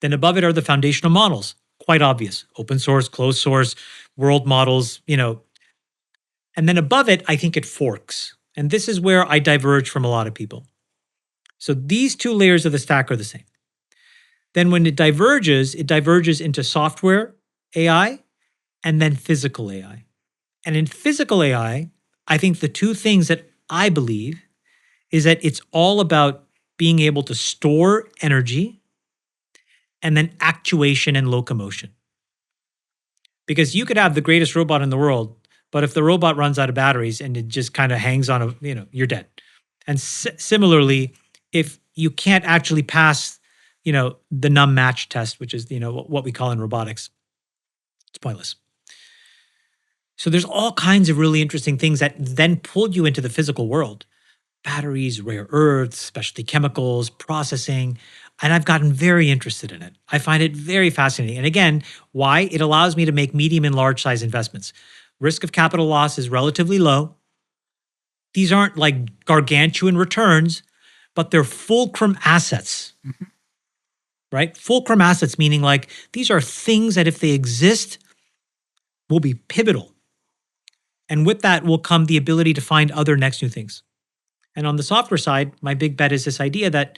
Then above it are the foundational models. Quite obvious. Open source, closed source, world models, And then above it, I think it forks. And this is where I diverge from a lot of people. So these two layers of the stack are the same. Then when it diverges into software AI and then physical AI. And in physical AI, I think the two things that I believe is that it's all about being able to store energy and then actuation and locomotion. Because you could have the greatest robot in the world, but if the robot runs out of batteries and it just kind of hangs on you're dead. And similarly, if you can't actually pass, the numb match test, which is, what we call in robotics, it's pointless. So there's all kinds of really interesting things that then pull you into the physical world. Batteries, rare earths, specialty chemicals, processing. And I've gotten very interested in it. I find it very fascinating. And again, why? It allows me to make medium and large size investments. Risk of capital loss is relatively low. These aren't like gargantuan returns, but they're fulcrum assets, right? Fulcrum assets, meaning like these are things that if they exist, will be pivotal. And with that will come the ability to find other next new things. And on the software side, my big bet is this idea that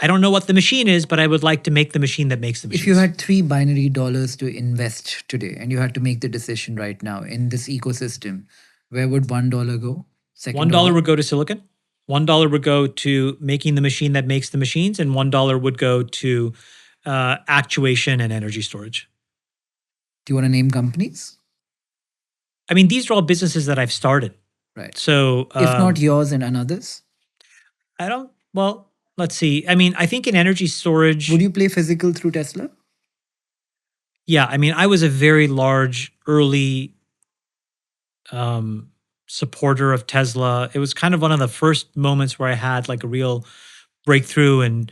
I don't know what the machine is, but I would like to make the machine that makes the machine. If you had $3 binary to invest today and you had to make the decision right now in this ecosystem, where would $1 go? $1 would go to silicon. $1 would go to making the machine that makes the machines, and $1 would go to actuation and energy storage. Do you want to name companies? I mean, these are all businesses that I've started. Right. So if not yours and another's? Well, let's see. I mean, I think in energy storage. Would you play physical through Tesla? Yeah. I mean, I was a very large, early supporter of Tesla. It was kind of one of the first moments where I had like a real breakthrough and,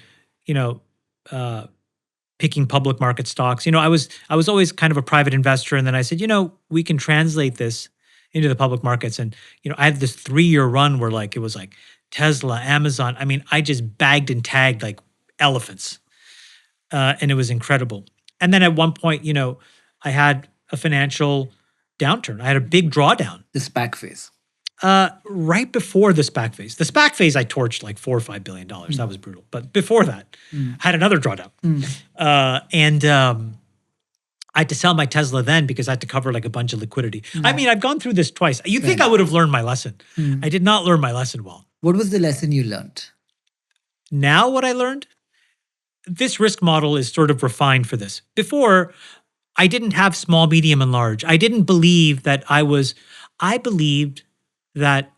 picking public market stocks. I was always kind of a private investor. And then I said, we can translate this into the public markets. And, I had this 3-year run where it was like Tesla, Amazon. I mean, I just bagged and tagged like elephants. And it was incredible. And then at one point, I had a financial downturn. I had a big drawdown. The SPAC phase. Right before the SPAC phase. The SPAC phase, I torched like $4 or $5 billion. That was brutal. But before that, I had another drawdown. And I had to sell my Tesla then because I had to cover like a bunch of liquidity. I mean, I've gone through this twice. You'd think I would have learned my lesson. I did not learn my lesson well. What was the lesson you learned? Now what I learned? This risk model is sort of refined for this. Before, I didn't have small, medium, and large. I didn't believe that I believed that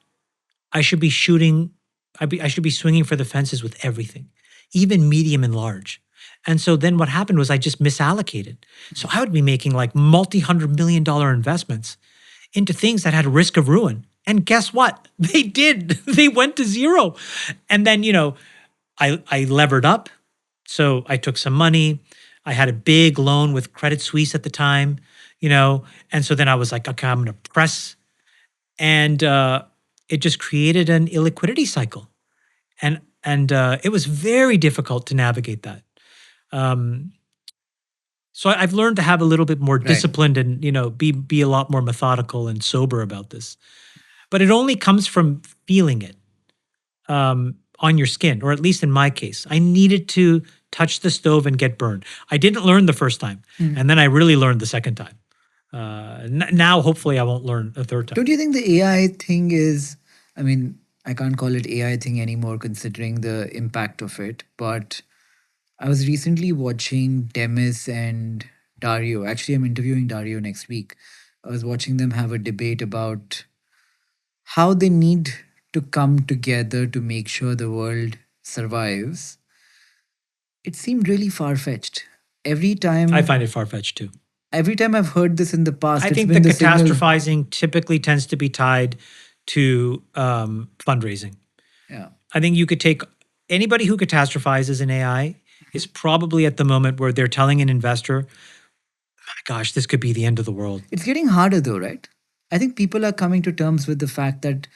I should be swinging for the fences with everything, even medium and large. And so then what happened was I just misallocated. So I would be making like multi-$100 million investments into things that had a risk of ruin. And guess what? They did. They went to zero. And then, I levered up. So I took some money. I had a big loan with Credit Suisse at the time, and so then I was like, okay, I'm going to press. And it just created an illiquidity cycle. And it was very difficult to navigate that. So I've learned to have a little bit more disciplined and, be a lot more methodical and sober about this. But it only comes from feeling it on your skin, or at least in my case. I needed to touch the stove and get burned. I didn't learn the first time. And then I really learned the second time. Now, hopefully, I won't learn a third time. Don't you think the AI thing is, I mean, I can't call it AI thing anymore considering the impact of it, but I was recently watching Demis and Dario. Actually, I'm interviewing Dario next week. I was watching them have a debate about how they need to come together to make sure the world survives. It seemed really far fetched. Every I time, find it far fetched too. every time I've heard this in the I past, it's think the been the signal. catastrophizing typically tends to be tied to fundraising. Yeah. I think you could take anybody who catastrophizes in AI is probably at the moment where they're telling an investor, my gosh, this could be the end of the world. It's getting harder though, right? I think people are coming to terms with the fact that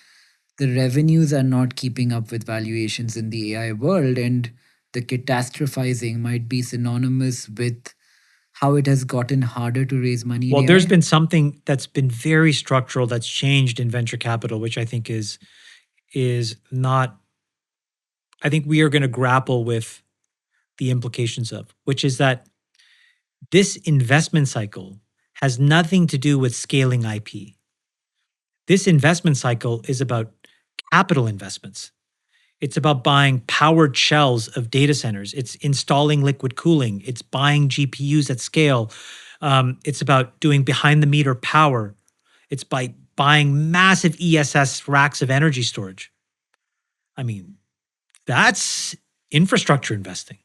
the revenues are not keeping up with valuations in the AI world, and the catastrophizing might be synonymous with how it has gotten harder to raise money in Well, there's AI. been something that's been very structural that's changed in venture capital, which I think is not. I think we are going to grapple with the implications of, which is that this investment cycle has nothing to do with scaling IP. This investment cycle is about capital investments. It's about buying powered shells of data centers. It's installing liquid cooling. It's buying GPUs at scale. It's about doing behind the meter power. It's by buying massive ESS racks of energy storage. I mean, that's infrastructure investing.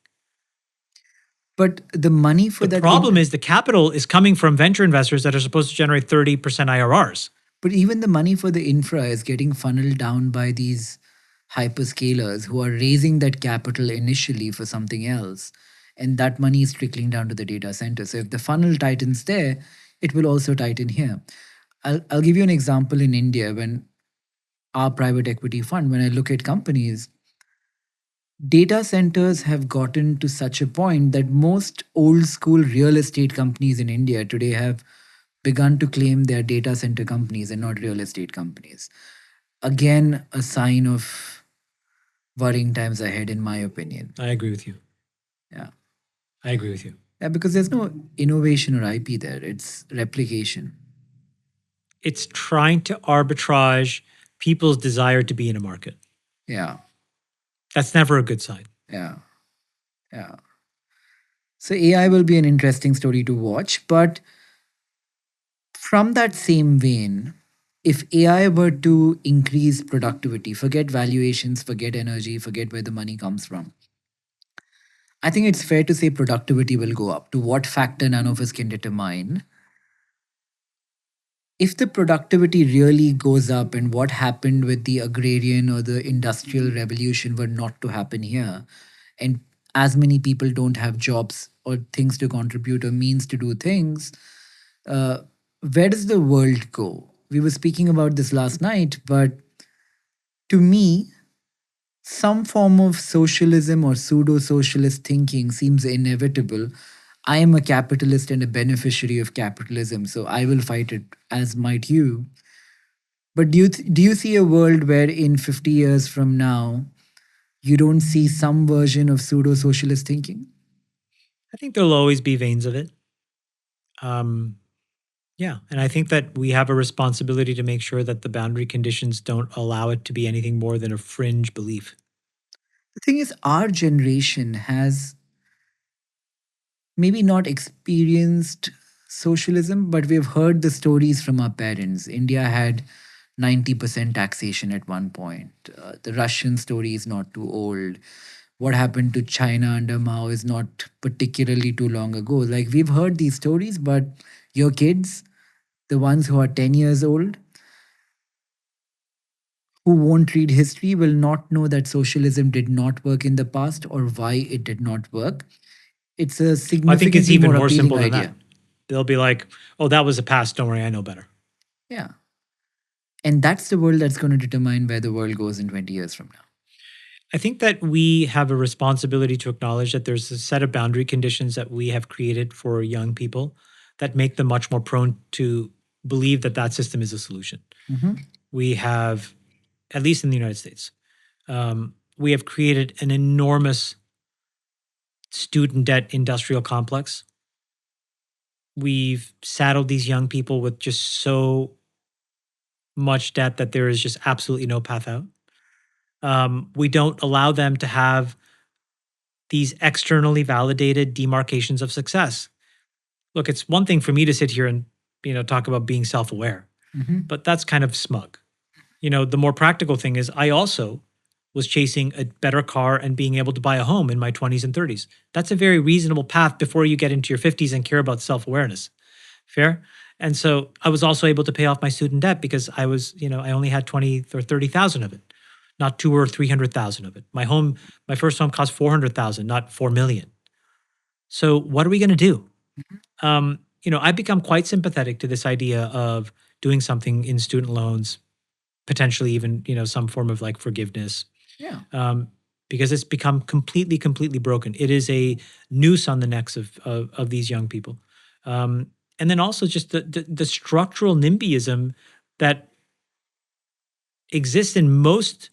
But the money for The that problem is the capital is coming from venture investors that are supposed to generate 30% IRRs. but even the money for the infra is getting funneled down by these hyperscalers who are raising that capital initially for something else. And that money is trickling down to the data center. So if the funnel tightens there, it will also tighten here. I'll give you an example in India when our private equity fund, when I look at companies, data centers have gotten to such a point that most old school real estate companies in India today have begun to claim they are data center companies and not real estate companies. Again, a sign of worrying times ahead, in my opinion. I agree with you. Yeah. I agree with you. Yeah, because there's no innovation or IP there, it's replication. It's trying to arbitrage people's desire to be in a market. Yeah. That's never a good sign. Yeah. Yeah. So AI will be an interesting story to watch, but from that same vein, if AI were to increase productivity, forget valuations, forget energy, forget where the money comes from, I think it's fair to say productivity will go up. To what factor, none of us can determine. If the productivity really goes up, and what happened with the agrarian or the industrial revolution were not to happen here, and as many people don't have jobs or things to contribute or means to do things, uh, where does the world go? We were speaking about this last night, but to me, some form of socialism or pseudo socialist thinking seems inevitable. I am a capitalist and a beneficiary of capitalism, so I will fight it, as might you. But do you see a world where in 50 years from now, you don't see some version of pseudo socialist thinking? I think there'll always be veins of it. Um, yeah. And I think that we have a responsibility to make sure that the boundary conditions don't allow it to be anything more than a fringe belief. The thing is, our generation has maybe not experienced socialism, but we've heard the stories from our parents. India had 90% taxation at one point. The Russian story is not too old. What happened to China under Mao is not particularly too long ago. Like, we've heard these stories, but your kids, the ones who are 10 years old, who won't read history, will not know that socialism did not work in the past or why it did not work. It's a I think it's significantly even more more appealing simple than that. idea. They'll be like, oh, that was a past. Don't worry, I know better. Yeah. And that's the world that's going to determine where the world goes in 20 years from now. I think that we have a responsibility to acknowledge that there's a set of boundary conditions that we have created for young people that make them much more prone to believe that that system is a solution. Mhm. We have, at least in the United States, we have created an enormous student debt industrial complex We've saddled these young people with just so much debt that there is just absolutely no path out. We don't allow them to have these externally validated demarcations of success. Look, it's one thing for me to sit here and talk about being self-aware, but that's kind of smug. The more practical thing is I also was chasing a better car and being able to buy a home in my 20s and 30s. That's a very reasonable path before you get into your 50s and care about self-awareness. Fair? And so I was also able to pay off my student debt because I only had 20 or 30,000 of it, not 2 or 300,000 of it. My first home cost 400,000, not 4 million. So what are we going to do? I've become quite sympathetic to this idea of doing something in student loans, potentially even, some form of like forgiveness. Yeah. Because it's become completely broken. It is a noose on the necks of these young people. And then also just the structural NIMBYism that exists in most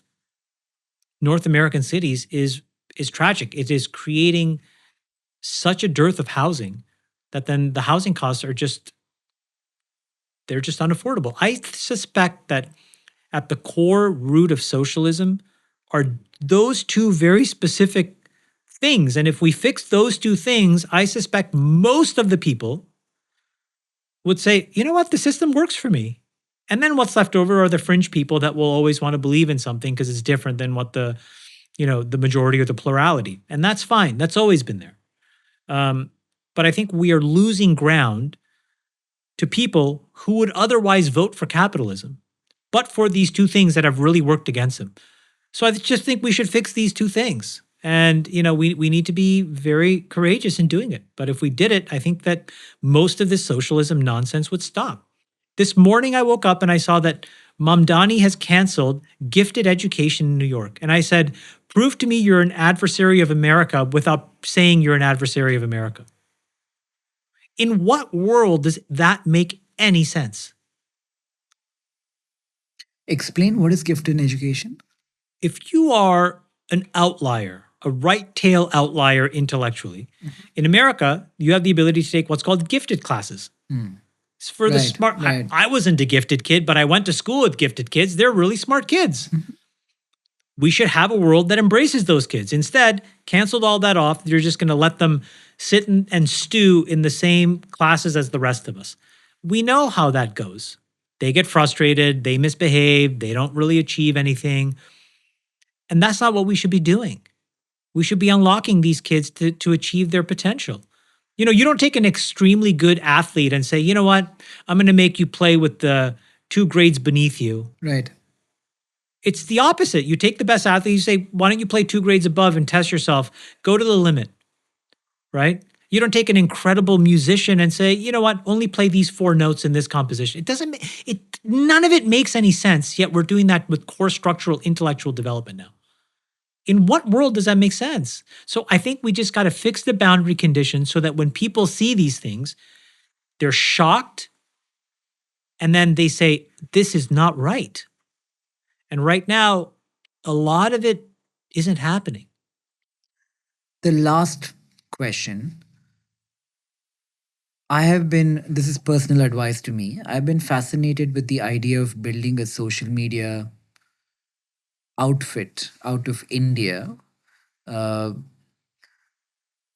North American cities is tragic. It is creating such a dearth of housing that then the housing costs are they're just unaffordable. I suspect that at the core root of socialism are those two very specific things. And if we fix those two things, I suspect most of the people would say, you know what, the system works for me. And then what's left over are the fringe people that will always want to believe in something because it's different than what the majority or the plurality. And that's fine. That's always been there. But I think we are losing ground to people who would otherwise vote for capitalism, but for these two things that have really worked against them. So I just think we should fix these two things. And, we need to be very courageous in doing it. But if we did it, I think that most of this socialism nonsense would stop. This morning I woke up and I saw that Mamdani has canceled gifted education in New York. And I said, prove to me you're an adversary of America without saying you're an adversary of America. In what world does that make any sense? Explain what is gift in education. If you are an outlier, a right tail outlier intellectually, in America, you have the ability to take what's called gifted classes. It's for the Right, smart. right. I wasn't a gifted kid, but I went to school with gifted kids. They're really smart kids. We should have a world that embraces those kids. Instead, canceled all that off. You're just going to let them sit and stew in the same classes as the rest of us. We know how that goes. They get frustrated, they misbehave, they don't really achieve anything. And that's not what we should be doing. We should be unlocking these kids to achieve their potential. You don't take an extremely good athlete and say, you know what, I'm going to make you play with the 2 grades beneath you. Right. It's the opposite. You take the best athlete, you say, why don't you play 2 grades above and test yourself? Go to the limit, right? You don't take an incredible musician and say, you know what, only play these 4 notes in this composition. None of it makes any sense, yet we're doing that with core structural intellectual development now. In what world does that make sense? So I think we just got to fix the boundary conditions so that when people see these things, they're shocked and then they say, this is not right. And right now, a lot of it isn't happening. The last question. This is personal advice to me. I've been fascinated with the idea of building a social media outfit out of India. Uh,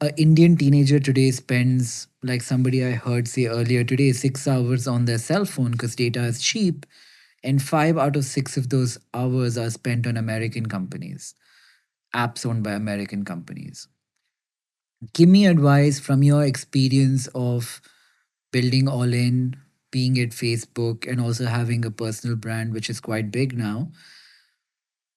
a Indian teenager today spends, like somebody I heard say earlier today, 6 hours on their cell phone because data is cheap, and 5 out of 6 of those hours are spent on American companies, apps owned by American companies. Give me advice from your experience of building all in, being at Facebook, and also having a personal brand, which is quite big now.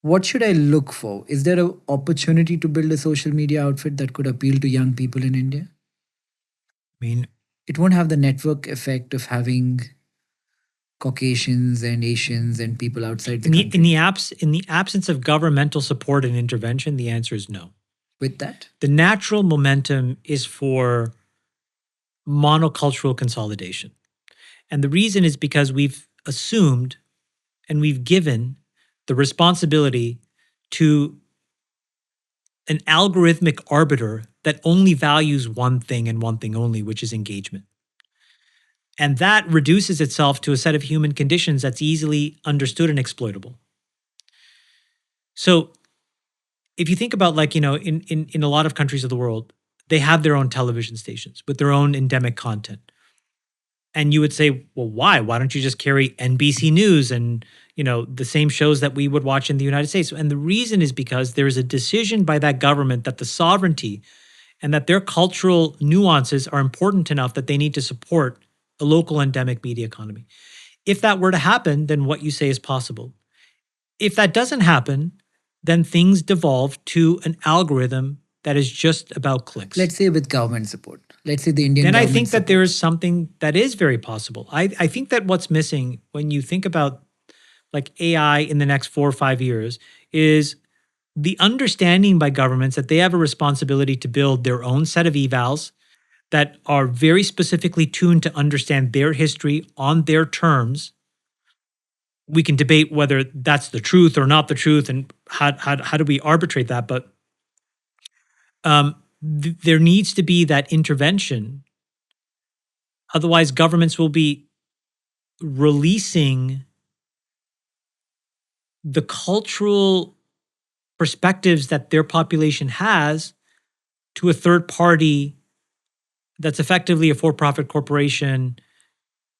What should I look for? Is there an opportunity to build a social media outfit that could appeal to young people in India? I mean, It won't have the network effect of having Caucasians and Asians and people outside the country. in the absence of governmental support and intervention, the answer is no. With that, The natural momentum is for monocultural consolidation. And the reason is because we've assumed and we've given the responsibility to an algorithmic arbiter that only values one thing and one thing only, which is engagement. And that reduces itself to a set of human conditions that's easily understood and exploitable. So if you think about, like, in a lot of countries of the world, they have their own television stations with their own endemic content. And you would say, well, why? Why don't you just carry NBC News and, the same shows that we would watch in the United States? And the reason is because there is a decision by that government that the sovereignty and that their cultural nuances are important enough that they need to support a local endemic media economy. If that were to happen, then what you say is possible. If that doesn't happen, then things devolve to an algorithm that is just about clicks. Let's say with government support. Let's say the Indian Then I government think that there supports. is something that is very possible. I think that what's missing when you think about like AI in the next 4 or 5 years is the understanding by governments that they have a responsibility to build their own set of evals that are very specifically tuned to understand their history on their terms. We can debate whether that's the truth or not the truth, and how do we arbitrate that. But there needs to be that intervention. Otherwise, governments will be releasing the cultural perspectives that their population has to a third party that's effectively a for-profit corporation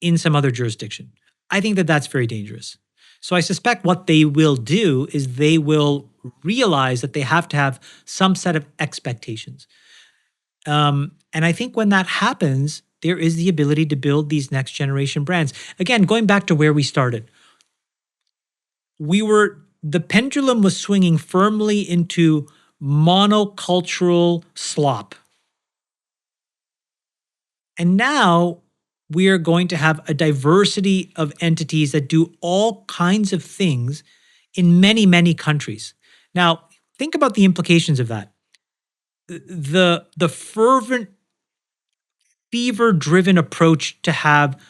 in some other jurisdiction. I think that that's very dangerous. So I suspect what they will do is they will realize that they have to have some set of expectations. And I think when that happens, there is the ability to build these next generation brands. Again, going back to where we started, the pendulum was swinging firmly into monocultural slop. And now we are going to have a diversity of entities that do all kinds of things in many, many countries. Now, think about the implications of that. The fervent, fever-driven approach to have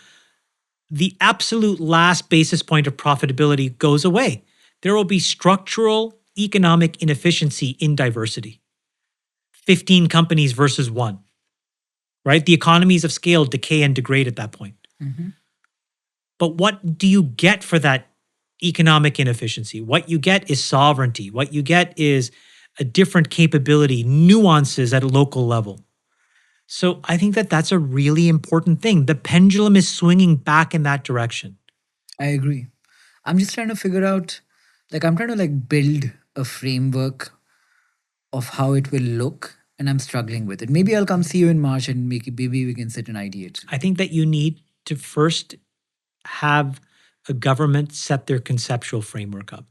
the absolute last basis point of profitability goes away. There will be structural economic inefficiency in diversity. 15 companies versus one, right? The economies of scale decay and degrade at that point. Mm-hmm. But what do you get for that economic inefficiency? What you get is sovereignty. What you get is a different capability, nuances at a local level. So I think that that's a really important thing. The pendulum is swinging back in that direction. I agree. I'm just trying to figure out, like, I'm trying to like build a framework of how it will look, and I'm struggling with it. Maybe I'll come see you in March and maybe we can sit and ideate. I think that you need to first have a government set their conceptual framework up.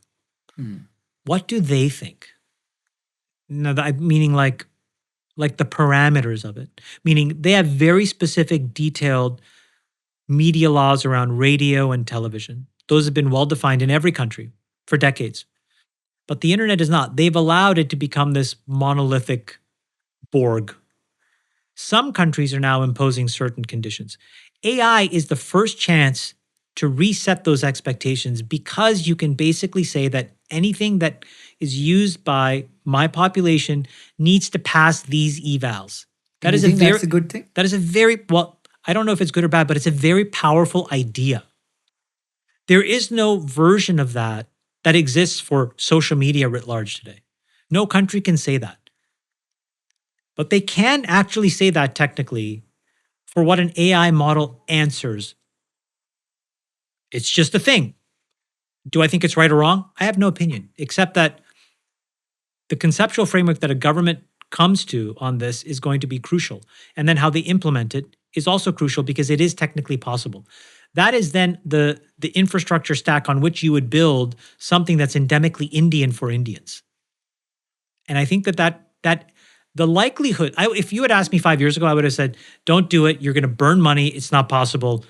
What do they think? No, meaning like the parameters of it. Meaning they have very specific, detailed media laws around radio and television. Those have been well defined in every country for decades. But the internet is not. They've allowed it to become this monolithic Borg. Some countries are now imposing certain conditions. AI is the first chance to reset those expectations because you can basically say that anything that is used by my population needs to pass these evals. That is that's a good thing. That is a very, well, I don't know if it's good or bad, but it's a very powerful idea. There is no version of that exists for social media writ large today. No country can say that. But they can actually say that technically for what an AI model answers. It's just a thing. Do I think it's right or wrong? I have no opinion, except that the conceptual framework that a government comes to on this is going to be crucial. And then how they implement it is also crucial because it is technically possible. That is then the infrastructure stack on which you would build something that's endemically Indian for Indians. And I think that the likelihood, if you had asked me 5 years ago, I would have said, don't do it. You're going to burn money. It's not possible.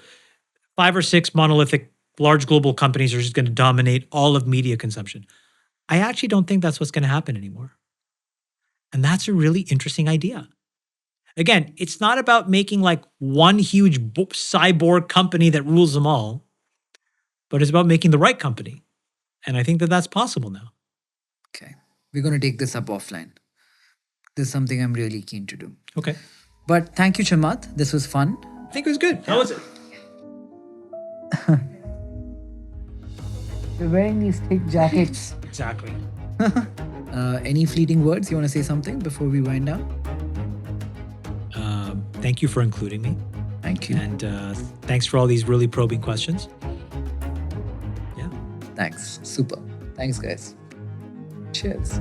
5 or 6 monolithic large global companies are just going to dominate all of media consumption. I actually don't think that's what's going to happen anymore. And that's a really interesting idea. Again, it's not about making like one huge cyborg company that rules them all, but it's about making the right company. And I think that that's possible now. Okay. We're going to take this up offline. This is something I'm really keen to do. Okay. But thank you, Chamath. This was fun. I think it was good. How was it? We're wearing these thick jackets. Exactly. Any fleeting words? You want to say something before we wind down? Thank you for including me. Thank you. And thanks for all these really probing questions. Yeah. Thanks. Super. Thanks, guys. Cheers.